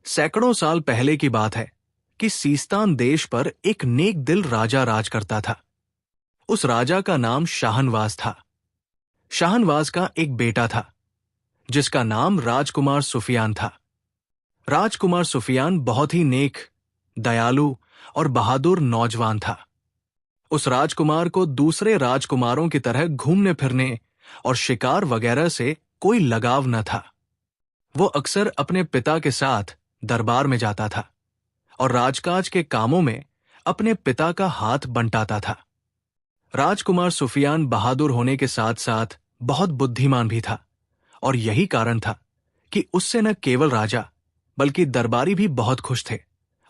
सैकड़ों साल पहले की बात है कि सीस्तान देश पर एक नेक दिल राजा राज करता था। उस राजा का नाम शाहनवाज था। शाहनवाज का एक बेटा था जिसका नाम राजकुमार सुफियान था। राजकुमार सुफियान बहुत ही नेक, दयालु और बहादुर नौजवान था। उस राजकुमार को दूसरे राजकुमारों की तरह घूमने फिरने और शिकार वगैरह से कोई लगाव न था। वो अक्सर अपने पिता के साथ दरबार में जाता था और राजकाज के कामों में अपने पिता का हाथ बंटाता था। राजकुमार सुफियान बहादुर होने के साथ साथ बहुत बुद्धिमान भी था और यही कारण था कि उससे न केवल राजा बल्कि दरबारी भी बहुत खुश थे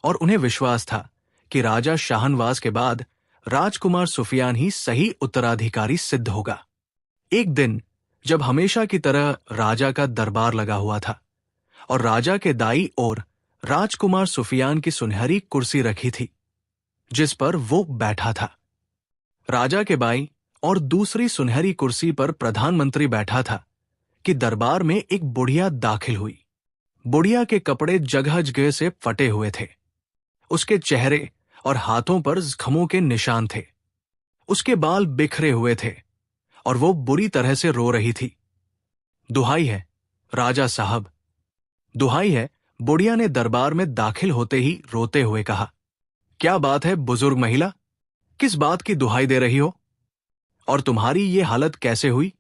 और उन्हें विश्वास था कि राजा शाहनवाज के बाद राजकुमार सुफियान ही सही उत्तराधिकारी सिद्ध होगा। एक दिन जब हमेशा की तरह राजा का दरबार लगा हुआ था और राजा के दाईं ओर राजकुमार सुफियान की सुनहरी कुर्सी रखी थी जिस पर वो बैठा था। राजा के बाईं और दूसरी सुनहरी कुर्सी पर प्रधानमंत्री बैठा था कि दरबार में एक बुढ़िया दाखिल हुई। बुढ़िया के कपड़े जगह जगह से फटे हुए थे। उसके चेहरे और हाथों पर जख्मों के निशान थे। उसके बाल बिखरे हुए थे और वो बुरी तरह से रो रही थी। दुहाई है राजा साहब, दुहाई है, बुढ़िया ने दरबार में दाखिल होते ही रोते हुए कहा। क्या बात है बुजुर्ग महिला, किस बात की दुहाई दे रही हो और तुम्हारी ये हालत कैसे हुई?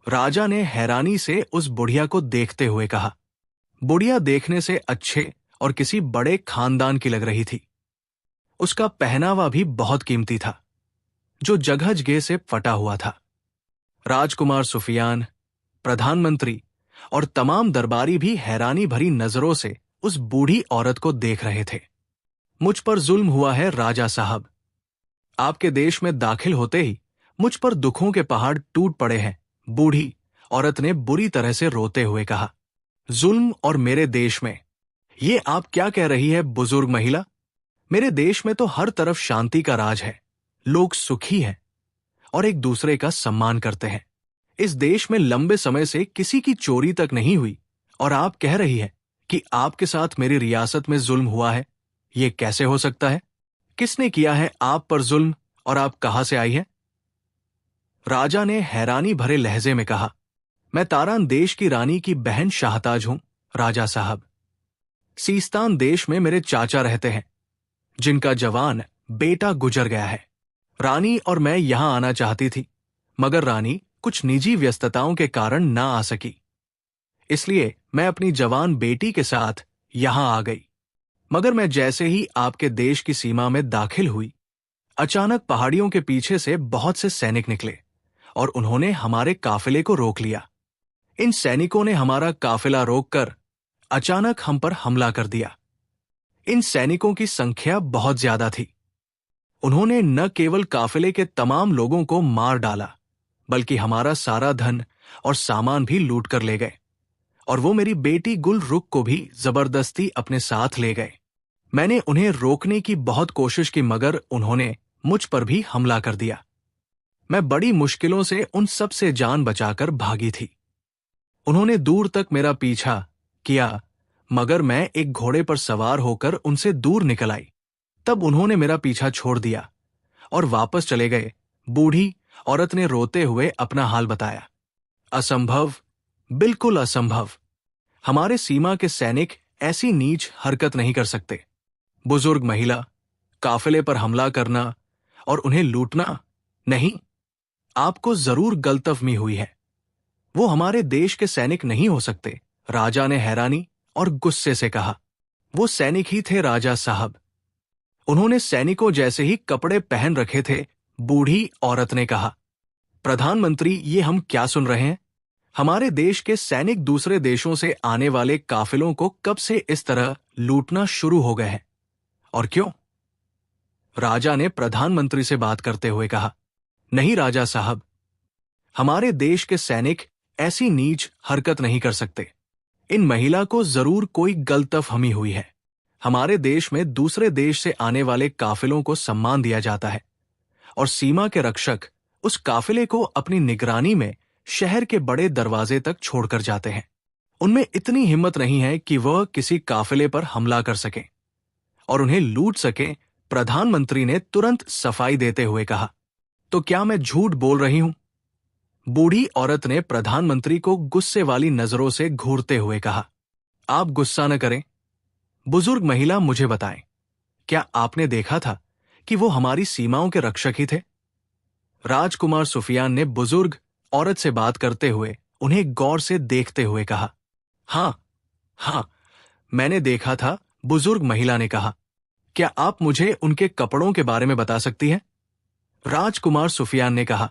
राजा ने हैरानी से उस बुढ़िया को देखते हुए कहा। बुढ़िया देखने से अच्छे और किसी बड़े खानदान की लग रही थी। उसका पहनावा भी बहुत कीमती था जो जगह जगह से फटा हुआ था। राजकुमार सुफियान, प्रधानमंत्री और तमाम दरबारी भी हैरानी भरी नजरों से उस बूढ़ी औरत को देख रहे थे। मुझ पर जुल्म हुआ है राजा साहब। आपके देश में दाखिल होते ही मुझ पर दुखों के पहाड़ टूट पड़े हैं, बूढ़ी औरत ने बुरी तरह से रोते हुए कहा। जुल्म और मेरे देश में, ये आप क्या कह रही है बुजुर्ग महिला? मेरे देश में तो हर तरफ शांति का राज है, लोग सुखी हैं और एक दूसरे का सम्मान करते हैं। इस देश में लंबे समय से किसी की चोरी तक नहीं हुई और आप कह रही हैं कि आपके साथ मेरी रियासत में जुल्म हुआ है। ये कैसे हो सकता है? किसने किया है आप पर जुल्म और आप कहां से आई हैं? राजा ने हैरानी भरे लहजे में कहा। मैं तारान देश की रानी की बहन शाहताज हूं राजा साहब। सीस्तान देश में मेरे चाचा रहते हैं जिनका जवान बेटा गुजर गया है। रानी और मैं यहां आना चाहती थी मगर रानी कुछ निजी व्यस्तताओं के कारण ना आ सकी, इसलिए मैं अपनी जवान बेटी के साथ यहां आ गई। मगर मैं जैसे ही आपके देश की सीमा में दाखिल हुई, अचानक पहाड़ियों के पीछे से बहुत से सैनिक निकले और उन्होंने हमारे काफिले को रोक लिया। इन सैनिकों ने हमारा काफिला रोककर अचानक हम पर हमला कर दिया। इन सैनिकों की संख्या बहुत ज्यादा थी। उन्होंने न केवल काफिले के तमाम लोगों को मार डाला बल्कि हमारा सारा धन और सामान भी लूट कर ले गए और वो मेरी बेटी गुल रुख को भी जबरदस्ती अपने साथ ले गए। मैंने उन्हें रोकने की बहुत कोशिश की मगर उन्होंने मुझ पर भी हमला कर दिया। मैं बड़ी मुश्किलों से उन सब से जान बचाकर भागी थी। उन्होंने दूर तक मेरा पीछा किया मगर मैं एक घोड़े पर सवार होकर उनसे दूर निकल आई। तब उन्होंने मेरा पीछा छोड़ दिया और वापस चले गए। बूढ़ी औरत ने रोते हुए अपना हाल बताया। असंभव, बिल्कुल असंभव। हमारे सीमा के सैनिक ऐसी नीच हरकत नहीं कर सकते। बुजुर्ग महिला, काफिले पर हमला करना और उन्हें लूटना, नहीं, आपको जरूर गलतफहमी हुई है। वो हमारे देश के सैनिक नहीं हो सकते, राजा ने हैरानी और गुस्से से कहा। वो सैनिक ही थे राजा साहब। उन्होंने सैनिकों जैसे ही कपड़े पहन रखे थे, बूढ़ी औरत ने कहा। प्रधानमंत्री, ये हम क्या सुन रहे हैं? हमारे देश के सैनिक दूसरे देशों से आने वाले काफिलों को कब से इस तरह लूटना शुरू हो गए हैं और क्यों? राजा ने प्रधानमंत्री से बात करते हुए कहा। नहीं राजा साहब, हमारे देश के सैनिक ऐसी नीच हरकत नहीं कर सकते। इन महिला को जरूर कोई गलतफहमी हुई है। हमारे देश में दूसरे देश से आने वाले काफिलों को सम्मान दिया जाता है और सीमा के रक्षक उस काफिले को अपनी निगरानी में शहर के बड़े दरवाजे तक छोड़कर जाते हैं। उनमें इतनी हिम्मत नहीं है कि वह किसी काफिले पर हमला कर सकें और उन्हें लूट सकें। प्रधानमंत्री ने तुरंत सफाई देते हुए कहा, तो क्या मैं झूठ बोल रही हूं? बूढ़ी औरत ने प्रधानमंत्री को गुस्से वाली नजरों से घूरते हुए कहा, आप गुस्सा न करें। बुजुर्ग महिला, मुझे बताएं, क्या आपने देखा था कि वो हमारी सीमाओं के रक्षक ही थे? राजकुमार सुफियान ने बुजुर्ग औरत से बात करते हुए उन्हें गौर से देखते हुए कहा, हाँ हाँ, मैंने देखा था। बुजुर्ग महिला ने कहा, क्या आप मुझे उनके कपड़ों के बारे में बता सकती हैं? राजकुमार सुफियान ने कहा,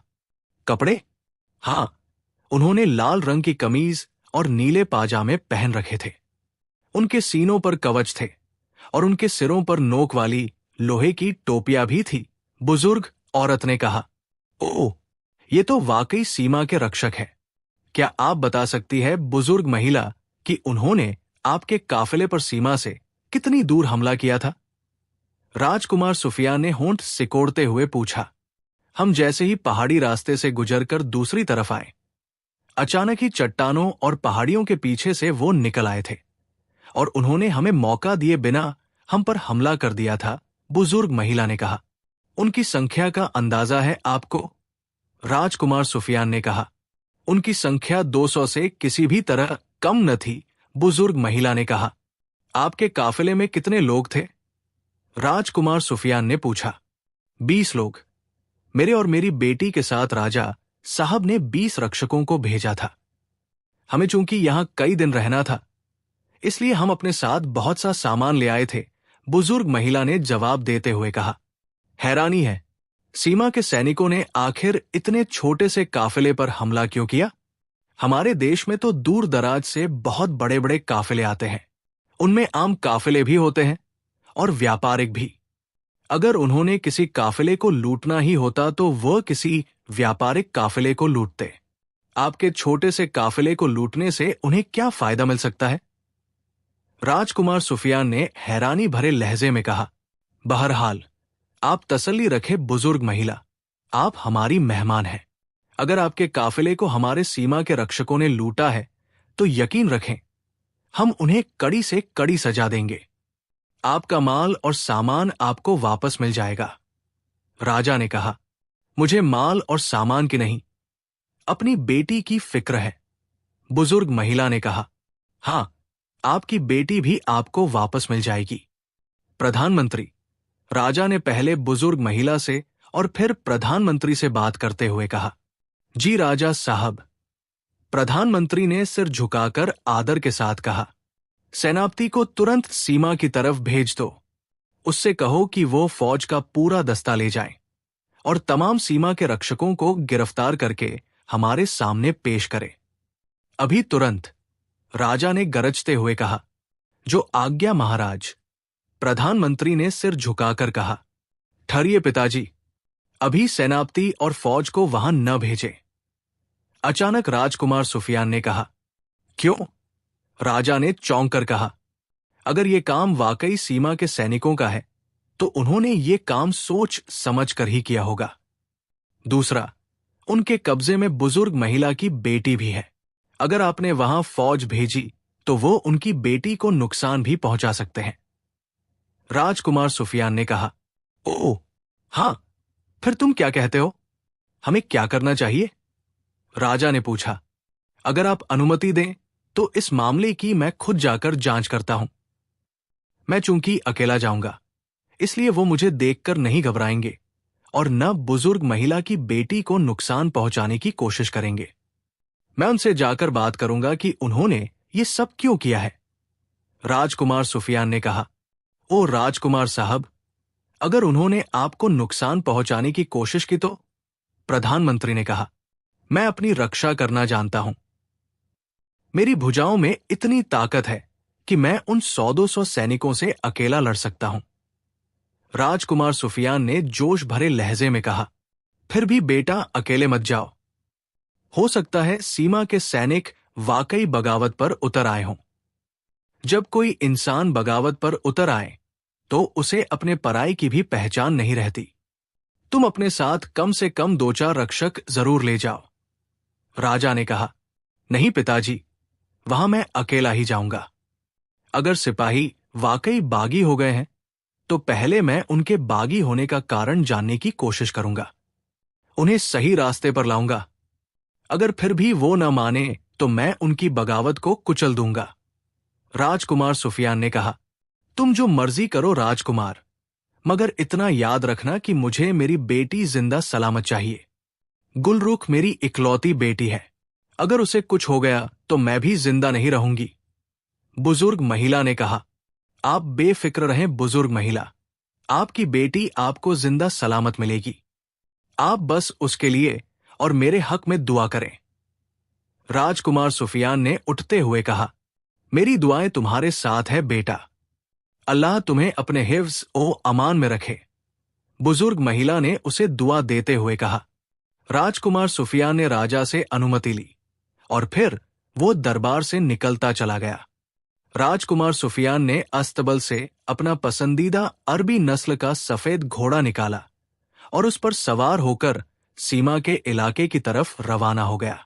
कपड़े? हाँ, उन्होंने लाल रंग की कमीज और नीले पाजामे पहन रखे थे। उनके सीनों पर कवच थे और उनके सिरों पर नोक वाली लोहे की टोपियां भी थी। बुजुर्ग औरत ने कहा, ओह, ये तो वाकई सीमा के रक्षक हैं। क्या आप बता सकती है, बुजुर्ग महिला, कि उन्होंने आपके काफिले पर सीमा से कितनी दूर हमला किया था? राजकुमार सुफियान ने होंठ सिकोड़ते हुए पूछा, हम जैसे ही पहाड़ी रास्ते से गुजरकर दूसरी तरफ आए, अचानक ही चट्टानों और पहाड़ियों के पीछे से वो निकल आए थे और उन्होंने हमें मौका दिए बिना हम पर हमला कर दिया था। बुजुर्ग महिला ने कहा, उनकी संख्या का अंदाजा है आपको? राजकुमार सुफियान ने कहा, उनकी संख्या 200 से किसी भी तरह कम न थी। बुजुर्ग महिला ने कहा, आपके काफिले में कितने लोग थे? राजकुमार सुफियान ने पूछा, 20 लोग। मेरे और मेरी बेटी के साथ राजा साहब ने 20 रक्षकों को भेजा था। हमें चूंकि यहां कई दिन रहना था, इसलिए हम अपने साथ बहुत सा सामान ले आए थे। बुजुर्ग महिला ने जवाब देते हुए कहा, हैरानी है, सीमा के सैनिकों ने आखिर इतने छोटे से काफिले पर हमला क्यों किया? हमारे देश में तो दूर दराज से बहुत बड़े बड़े काफिले आते हैं। उनमें आम काफिले भी होते हैं और व्यापारिक भी। अगर उन्होंने किसी काफिले को लूटना ही होता तो वह किसी व्यापारिक काफिले को लूटते। आपके छोटे से काफिले को लूटने से उन्हें क्या फायदा मिल सकता है? राजकुमार सुफियान ने हैरानी भरे लहजे में कहा, बहरहाल आप तसल्ली रखे बुजुर्ग महिला, आप हमारी मेहमान हैं। अगर आपके काफिले को हमारे सीमा के रक्षकों ने लूटा है तो यकीन रखें, हम उन्हें कड़ी से कड़ी सजा देंगे। आपका माल और सामान आपको वापस मिल जाएगा। राजा ने कहा, मुझे माल और सामान की नहीं, अपनी बेटी की फिक्र है। बुजुर्ग महिला ने कहा, हां, आपकी बेटी भी आपको वापस मिल जाएगी। प्रधानमंत्री, राजा ने पहले बुजुर्ग महिला से और फिर प्रधानमंत्री से बात करते हुए कहा, जी राजा साहब। प्रधानमंत्री ने सिर झुकाकर आदर के साथ कहा, सेनापति को तुरंत सीमा की तरफ भेज दो। उससे कहो कि वो फौज का पूरा दस्ता ले जाए और तमाम सीमा के रक्षकों को गिरफ्तार करके हमारे सामने पेश करे। अभी तुरंत। राजा ने गरजते हुए कहा, जो आज्ञा महाराज। प्रधानमंत्री ने सिर झुकाकर कहा, ठहरिए पिताजी, अभी सेनापति और फौज को वहां न भेजे। अचानक राजकुमार सुफियान ने कहा, क्यों? राजा ने चौंक कर कहा, अगर ये काम वाकई सीमा के सैनिकों का है तो उन्होंने ये काम सोच समझ कर ही किया होगा। दूसरा, उनके कब्जे में बुजुर्ग महिला की बेटी भी है। अगर आपने वहां फौज भेजी तो वो उनकी बेटी को नुकसान भी पहुंचा सकते हैं। राजकुमार सुफियान ने कहा, ओह हां, फिर तुम क्या कहते हो? हमें क्या करना चाहिए? राजा ने पूछा, अगर आप अनुमति दें तो इस मामले की मैं खुद जाकर जांच करता हूं। मैं चूंकि अकेला जाऊंगा, इसलिए वो मुझे देखकर नहीं घबराएंगे और न बुजुर्ग महिला की बेटी को नुकसान पहुंचाने की कोशिश करेंगे। मैं उनसे जाकर बात करूंगा कि उन्होंने ये सब क्यों किया है। राजकुमार सुफियान ने कहा, ओ राजकुमार साहब, अगर उन्होंने आपको नुकसान पहुंचाने की कोशिश की तो? प्रधानमंत्री ने कहा, मैं अपनी रक्षा करना जानता हूं। मेरी भुजाओं में इतनी ताकत है कि मैं उन 100-200 सैनिकों से अकेला लड़ सकता हूं। राजकुमार सुफियान ने जोश भरे लहजे में कहा, फिर भी बेटा अकेले मत जाओ। हो सकता है सीमा के सैनिक वाकई बगावत पर उतर आए हों। जब कोई इंसान बगावत पर उतर आए तो उसे अपने पराई की भी पहचान नहीं रहती। तुम अपने साथ कम से कम 2-4 रक्षक जरूर ले जाओ। राजा ने कहा, नहीं पिताजी, वहां मैं अकेला ही जाऊंगा। अगर सिपाही वाकई बागी हो गए हैं तो पहले मैं उनके बागी होने का कारण जानने की कोशिश करूंगा। उन्हें सही रास्ते पर लाऊंगा। अगर फिर भी वो न माने तो मैं उनकी बगावत को कुचल दूंगा। राजकुमार सुफियान ने कहा, तुम जो मर्जी करो राजकुमार, मगर इतना याद रखना कि मुझे मेरी बेटी जिंदा सलामत चाहिए। गुलरुख मेरी इकलौती बेटी है। अगर उसे कुछ हो गया तो मैं भी जिंदा नहीं रहूंगी। बुजुर्ग महिला ने कहा, आप बेफिक्र रहें बुजुर्ग महिला, आपकी बेटी आपको जिंदा सलामत मिलेगी। आप बस उसके लिए और मेरे हक में दुआ करें। राजकुमार सुफियान ने उठते हुए कहा, मेरी दुआएं तुम्हारे साथ है बेटा। अल्लाह तुम्हें अपने हिफ्ज ओ अमान में रखे। बुजुर्ग महिला ने उसे दुआ देते हुए कहा। राजकुमार सुफियान ने राजा से अनुमति ली और फिर वो दरबार से निकलता चला गया। राजकुमार सुफियान ने अस्तबल से अपना पसंदीदा अरबी नस्ल का सफेद घोड़ा निकाला और उस पर सवार होकर सीमा के इलाके की तरफ रवाना हो गया।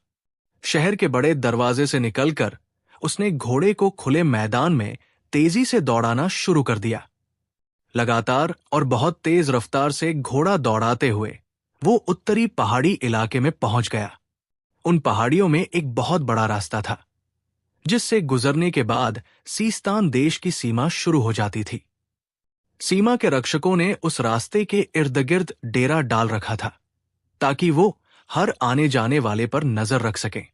शहर के बड़े दरवाजे से निकलकर उसने घोड़े को खुले मैदान में तेजी से दौड़ाना शुरू कर दिया। लगातार और बहुत तेज रफ्तार से घोड़ा दौड़ाते हुए वो उत्तरी पहाड़ी इलाके में पहुंच गया। उन पहाड़ियों में एक बहुत बड़ा रास्ता था जिससे गुजरने के बाद सीस्तान देश की सीमा शुरू हो जाती थी। सीमा के रक्षकों ने उस रास्ते के इर्द गिर्द डेरा डाल रखा था ताकि वो हर आने जाने वाले पर नजर रख सकें।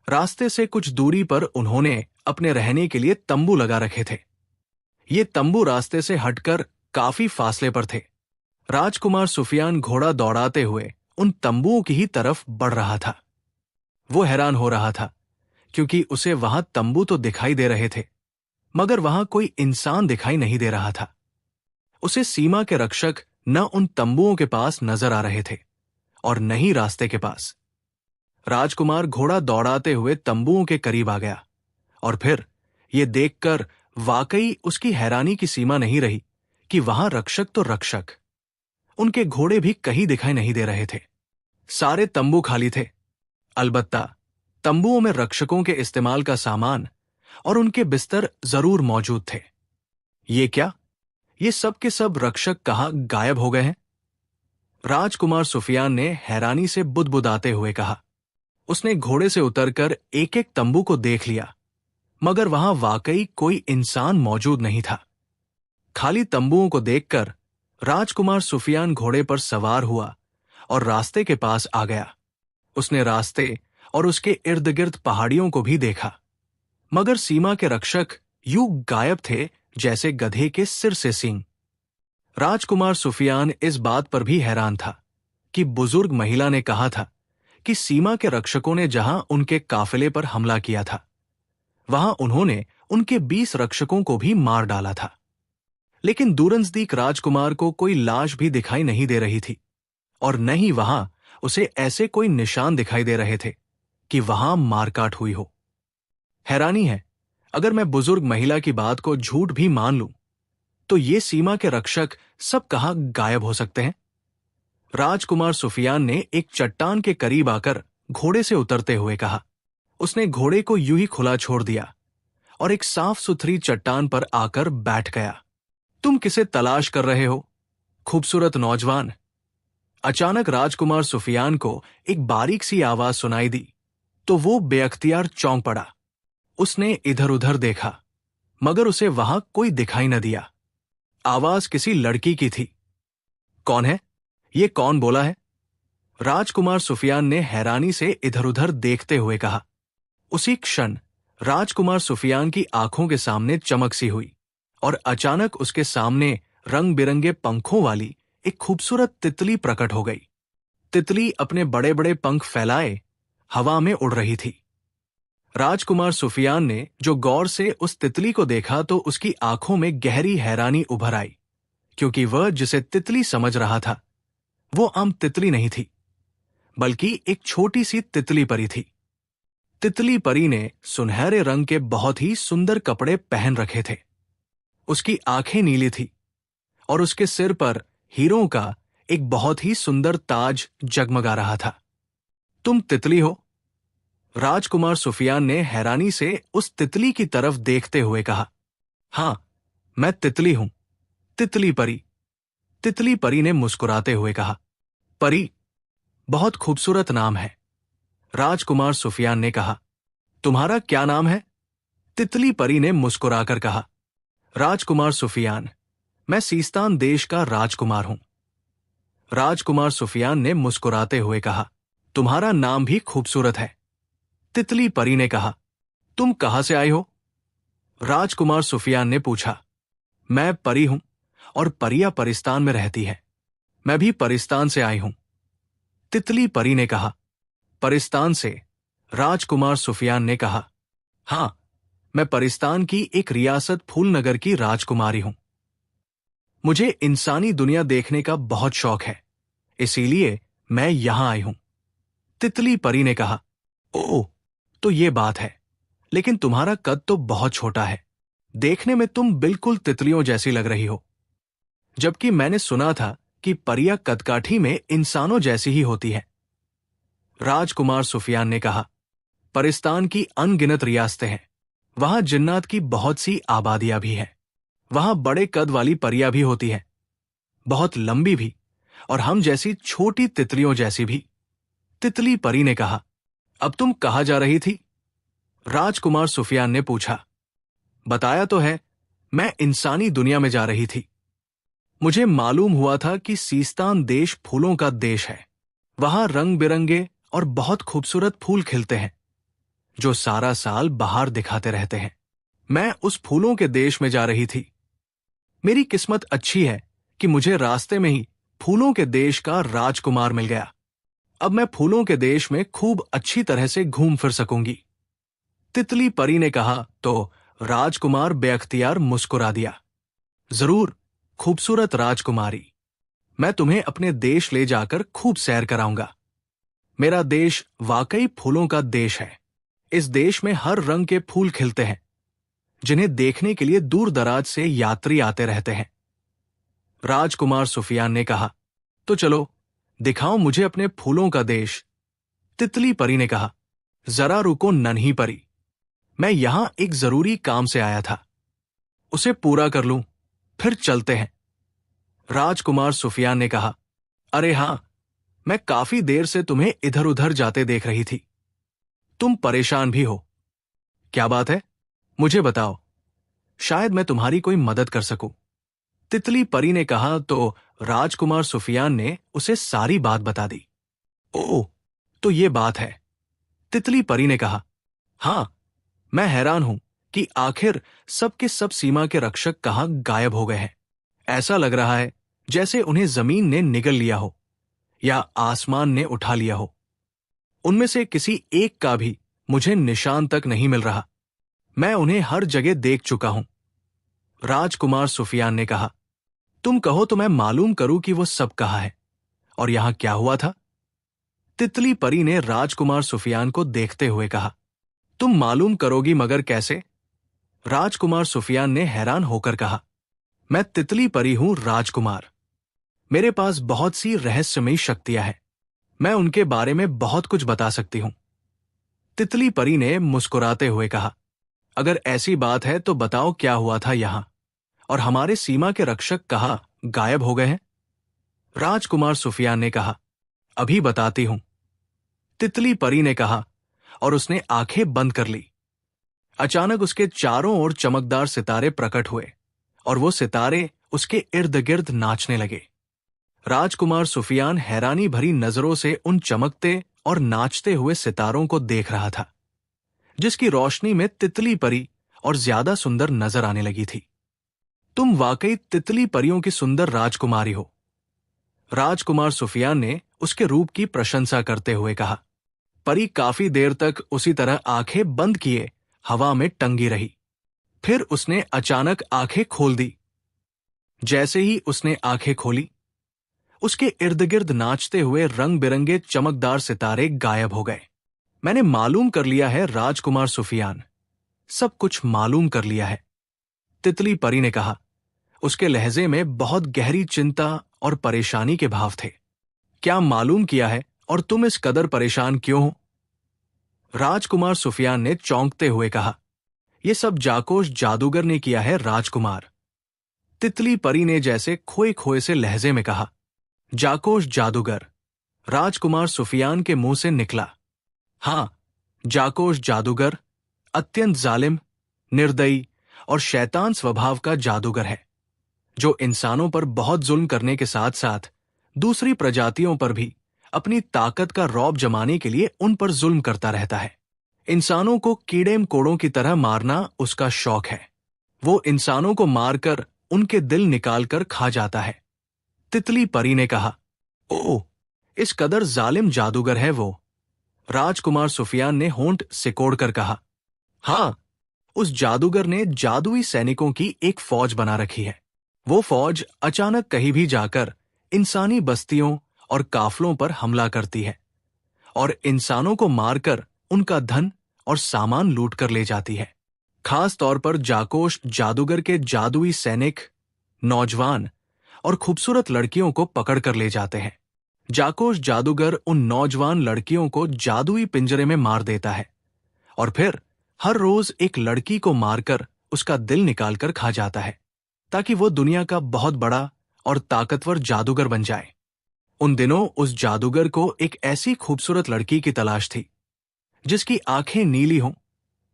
रास्ते से कुछ दूरी पर उन्होंने अपने रहने के लिए तंबू लगा रखे थे। ये तंबू रास्ते से हटकर काफी फासले पर थे। राजकुमार सुफियान घोड़ा दौड़ाते हुए उन तंबुओं की ही तरफ बढ़ रहा था। वो हैरान हो रहा था क्योंकि उसे वहां तंबू तो दिखाई दे रहे थे मगर वहां कोई इंसान दिखाई नहीं दे रहा था। उसे सीमा के रक्षक न उन तंबुओं के पास नजर आ रहे थे और न ही रास्ते के पास। राजकुमार घोड़ा दौड़ाते हुए तंबुओं के करीब आ गया और फिर ये देखकर वाकई उसकी हैरानी की सीमा नहीं रही कि वहां रक्षक तो रक्षक, उनके घोड़े भी कहीं दिखाई नहीं दे रहे थे। सारे तंबू खाली थे। अलबत्ता तंबुओं में रक्षकों के इस्तेमाल का सामान और उनके बिस्तर जरूर मौजूद थे। ये क्या? ये सब के सब रक्षक कहाँ गायब हो गए हैं? राजकुमार सुफियान ने हैरानी से बुदबुदाते हुए कहा। उसने घोड़े से उतरकर एक एक तंबू को देख लिया मगर वहां वाकई कोई इंसान मौजूद नहीं था। खाली तंबुओं को देखकर राजकुमार सुफियान घोड़े पर सवार हुआ और रास्ते के पास आ गया। उसने रास्ते और उसके इर्द गिर्द पहाड़ियों को भी देखा मगर सीमा के रक्षक यूं गायब थे जैसे गधे के सिर से सींग। राजकुमार सुफियान इस बात पर भी हैरान था कि बुजुर्ग महिला ने कहा था कि सीमा के रक्षकों ने जहां उनके काफिले पर हमला किया था वहां उन्होंने उनके 20 रक्षकों को भी मार डाला था। लेकिन दूरनजदीक राजकुमार को कोई लाश भी दिखाई नहीं दे रही थी और न ही वहां उसे ऐसे कोई निशान दिखाई दे रहे थे कि वहां मारकाट हुई हो। हैरानी है, अगर मैं बुजुर्ग महिला की बात को झूठ भी मान लूं तो ये सीमा के रक्षक सब कहां गायब हो सकते हैं? राजकुमार सुफियान ने एक चट्टान के करीब आकर घोड़े से उतरते हुए कहा। उसने घोड़े को यूं ही खुला छोड़ दिया और एक साफ सुथरी चट्टान पर आकर बैठ गया। तुम किसे तलाश कर रहे हो, खूबसूरत नौजवान? अचानक राजकुमार सुफियान को एक बारीक सी आवाज सुनाई दी तो वो बेअख्तियार चौंक पड़ा। उसने इधर उधर देखा मगर उसे वहां कोई दिखाई न दिया। आवाज किसी लड़की की थी। कौन है? ये कौन बोला है? राजकुमार सुफियान ने हैरानी से इधर उधर देखते हुए कहा। उसी क्षण राजकुमार सुफियान की आंखों के सामने चमक सी हुई और अचानक उसके सामने रंग बिरंगे पंखों वाली एक खूबसूरत तितली प्रकट हो गई। तितली अपने बड़े बड़े पंख फैलाए हवा में उड़ रही थी। राजकुमार सुफियान ने जो गौर से उस तितली को देखा तो उसकी आंखों में गहरी हैरानी उभर आई क्योंकि वह जिसे तितली समझ रहा था वो आम तितली नहीं थी बल्कि एक छोटी सी तितली परी थी। तितली परी ने सुनहरे रंग के बहुत ही सुंदर कपड़े पहन रखे थे। उसकी आंखें नीली थी और उसके सिर पर हीरों का एक बहुत ही सुंदर ताज जगमगा रहा था। तुम तितली हो? राजकुमार सुफियान ने हैरानी से उस तितली की तरफ देखते हुए कहा, हां, मैं तितली हूं, तितली परी। तितली परी ने मुस्कुराते हुए कहा, परी, बहुत खूबसूरत नाम है। राजकुमार सुफियान ने कहा, तुम्हारा क्या नाम है? तितली परी ने मुस्कुराकर कहा, राजकुमार सुफियान, मैं सीस्तान देश का राजकुमार हूं। राजकुमार सुफियान ने मुस्कुराते हुए कहा, तुम्हारा नाम भी खूबसूरत है। तितली परी ने कहा, तुम कहां से आए हो? राजकुमार सुफियान ने पूछा, मैं परी हूं और परियां परिस्तान में रहती है। मैं भी परिस्तान से आई हूं। तितली परी ने कहा, परिस्तान से? राजकुमार सुफियान ने कहा, हां, मैं परिस्तान की एक रियासत फूलनगर की राजकुमारी हूं। मुझे इंसानी दुनिया देखने का बहुत शौक है, इसीलिए मैं यहां आई हूं। तितली परी ने कहा, ओह, तो ये बात है, लेकिन तुम्हारा कद तो बहुत छोटा है। देखने में तुम बिल्कुल तितलियों जैसी लग रही हो। जबकि मैंने सुना था कि परियां कदकाठी में इंसानों जैसी ही होती है। राजकुमार सुफियान ने कहा, परिस्तान की अनगिनत रियासतें हैं। वहां जिन्नात की बहुत सी आबादियां भी हैं। वहां बड़े कद वाली परियां भी होती हैं, बहुत लंबी भी, और हम जैसी छोटी तितलियों जैसी भी। तितली परी ने कहा, अब तुम कहां जा रही थी? राजकुमार सुफियान ने पूछा। बताया तो है, मैं इंसानी दुनिया में जा रही थी। मुझे मालूम हुआ था कि सीस्तान देश फूलों का देश है। वहां रंग बिरंगे और बहुत खूबसूरत फूल खिलते हैं, जो सारा साल बहार दिखाते रहते हैं। मैं उस फूलों के देश में जा रही थी। मेरी किस्मत अच्छी है कि मुझे रास्ते में ही फूलों के देश का राजकुमार मिल गया। अब मैं फूलों के देश में खूब अच्छी तरह से घूम फिर सकूंगी। तितली परी ने कहा तो राजकुमार बेअख्तियार मुस्कुरा दिया। जरूर, खूबसूरत राजकुमारी, मैं तुम्हें अपने देश ले जाकर खूब सैर कराऊंगा। मेरा देश वाकई फूलों का देश है। इस देश में हर रंग के फूल खिलते हैं, जिन्हें देखने के लिए दूर दराज से यात्री आते रहते हैं। राजकुमार सुफियान ने कहा, तो चलो, दिखाओ मुझे अपने फूलों का देश। तितली परी ने कहा, जरा रुको नन्ही परी, मैं यहां एक जरूरी काम से आया था। उसे पूरा कर लूं, फिर चलते हैं। राजकुमार सुफियान ने कहा, अरे हां, मैं काफी देर से तुम्हें इधर उधर जाते देख रही थी। तुम परेशान भी हो। क्या बात है? मुझे बताओ, शायद मैं तुम्हारी कोई मदद कर सकूं। तितली परी ने कहा तो राजकुमार सुफियान ने उसे सारी बात बता दी। ओह, तो ये बात है। तितली परी ने कहा, हां, मैं हैरान हूं कि आखिर सब के सब सीमा के रक्षक कहां गायब हो गए हैं। ऐसा लग रहा है जैसे उन्हें जमीन ने निगल लिया हो या आसमान ने उठा लिया हो। उनमें से किसी एक का भी मुझे निशान तक नहीं मिल रहा। मैं उन्हें हर जगह देख चुका हूं। राजकुमार सुफियान ने कहा, तुम कहो तो मैं मालूम करूं कि वो सब कहाँ है और यहां क्या हुआ था। तितली परी ने राजकुमार सुफियान को देखते हुए कहा, तुम मालूम करोगी मगर कैसे? राजकुमार सुफियान ने हैरान होकर कहा, मैं तितली परी हूं राजकुमार। मेरे पास बहुत सी रहस्यमयी शक्तियां हैं। मैं उनके बारे में बहुत कुछ बता सकती हूं। तितली परी ने मुस्कुराते हुए कहा, अगर ऐसी बात है तो बताओ क्या हुआ था यहां, और हमारे सीमा के रक्षक कहां गायब हो गए हैं? राजकुमार सुफियान ने कहा, अभी बताती हूं। तितली परी ने कहा और उसने आंखें बंद कर ली। अचानक उसके चारों ओर चमकदार सितारे प्रकट हुए और वो सितारे उसके इर्द गिर्द नाचने लगे। राजकुमार सुफियान हैरानी भरी नजरों से उन चमकते और नाचते हुए सितारों को देख रहा था, जिसकी रोशनी में तितली परी और ज्यादा सुंदर नजर आने लगी थी। तुम वाकई तितली परियों की सुंदर राजकुमारी हो। राजकुमार सुफियान ने उसके रूप की प्रशंसा करते हुए कहा। परी काफी देर तक उसी तरह आंखें बंद किए हवा में टंगी रही। फिर उसने अचानक आंखें खोल दी। जैसे ही उसने आंखें खोली, उसके इर्द गिर्द नाचते हुए रंग बिरंगे चमकदार सितारे गायब हो गए। मैंने मालूम कर लिया है राजकुमार सुफियान, सब कुछ मालूम कर लिया है। तितली परी ने कहा। उसके लहजे में बहुत गहरी चिंता और परेशानी के भाव थे। क्या मालूम किया है और तुम इस कदर परेशान क्यों हो? राजकुमार सुफियान ने चौंकते हुए कहा, यह सब जाकोश जादूगर ने किया है राजकुमार। तितली परी ने जैसे खोए खोए से लहजे में कहा, जाकोश जादूगर। राजकुमार सुफियान के मुंह से निकला, हां, जाकोश जादूगर अत्यंत जालिम, निर्दयी और शैतान स्वभाव का जादूगर है, जो इंसानों पर बहुत जुल्म करने के साथ साथ दूसरी प्रजातियों पर भी अपनी ताकत का रौब जमाने के लिए उन पर जुल्म करता रहता है। इंसानों को कीड़े मकोड़ों की तरह मारना उसका शौक है। वो इंसानों को मारकर उनके दिल निकालकर खा जाता है। तितली परी ने कहा, ओह, इस कदर जालिम जादूगर है वो। राजकुमार सुफियान ने होंठ सिकोड़कर कहा, हां, उस जादूगर ने जादुई सैनिकों की एक फौज बना रखी है। वो फौज अचानक कहीं भी जाकर इंसानी बस्तियों और काफलों पर हमला करती है और इंसानों को मारकर उनका धन और सामान लूट कर ले जाती है। खास तौर पर जाकोश जादूगर के जादुई सैनिक नौजवान और खूबसूरत लड़कियों को पकड़ कर ले जाते हैं। जाकोश जादूगर उन नौजवान लड़कियों को जादुई पिंजरे में मार देता है और फिर हर रोज एक लड़की को मारकर उसका दिल निकालकर खा जाता है, ताकि वो दुनिया का बहुत बड़ा और ताकतवर जादूगर बन जाए। उन दिनों उस जादूगर को एक ऐसी खूबसूरत लड़की की तलाश थी, जिसकी आंखें नीली हों,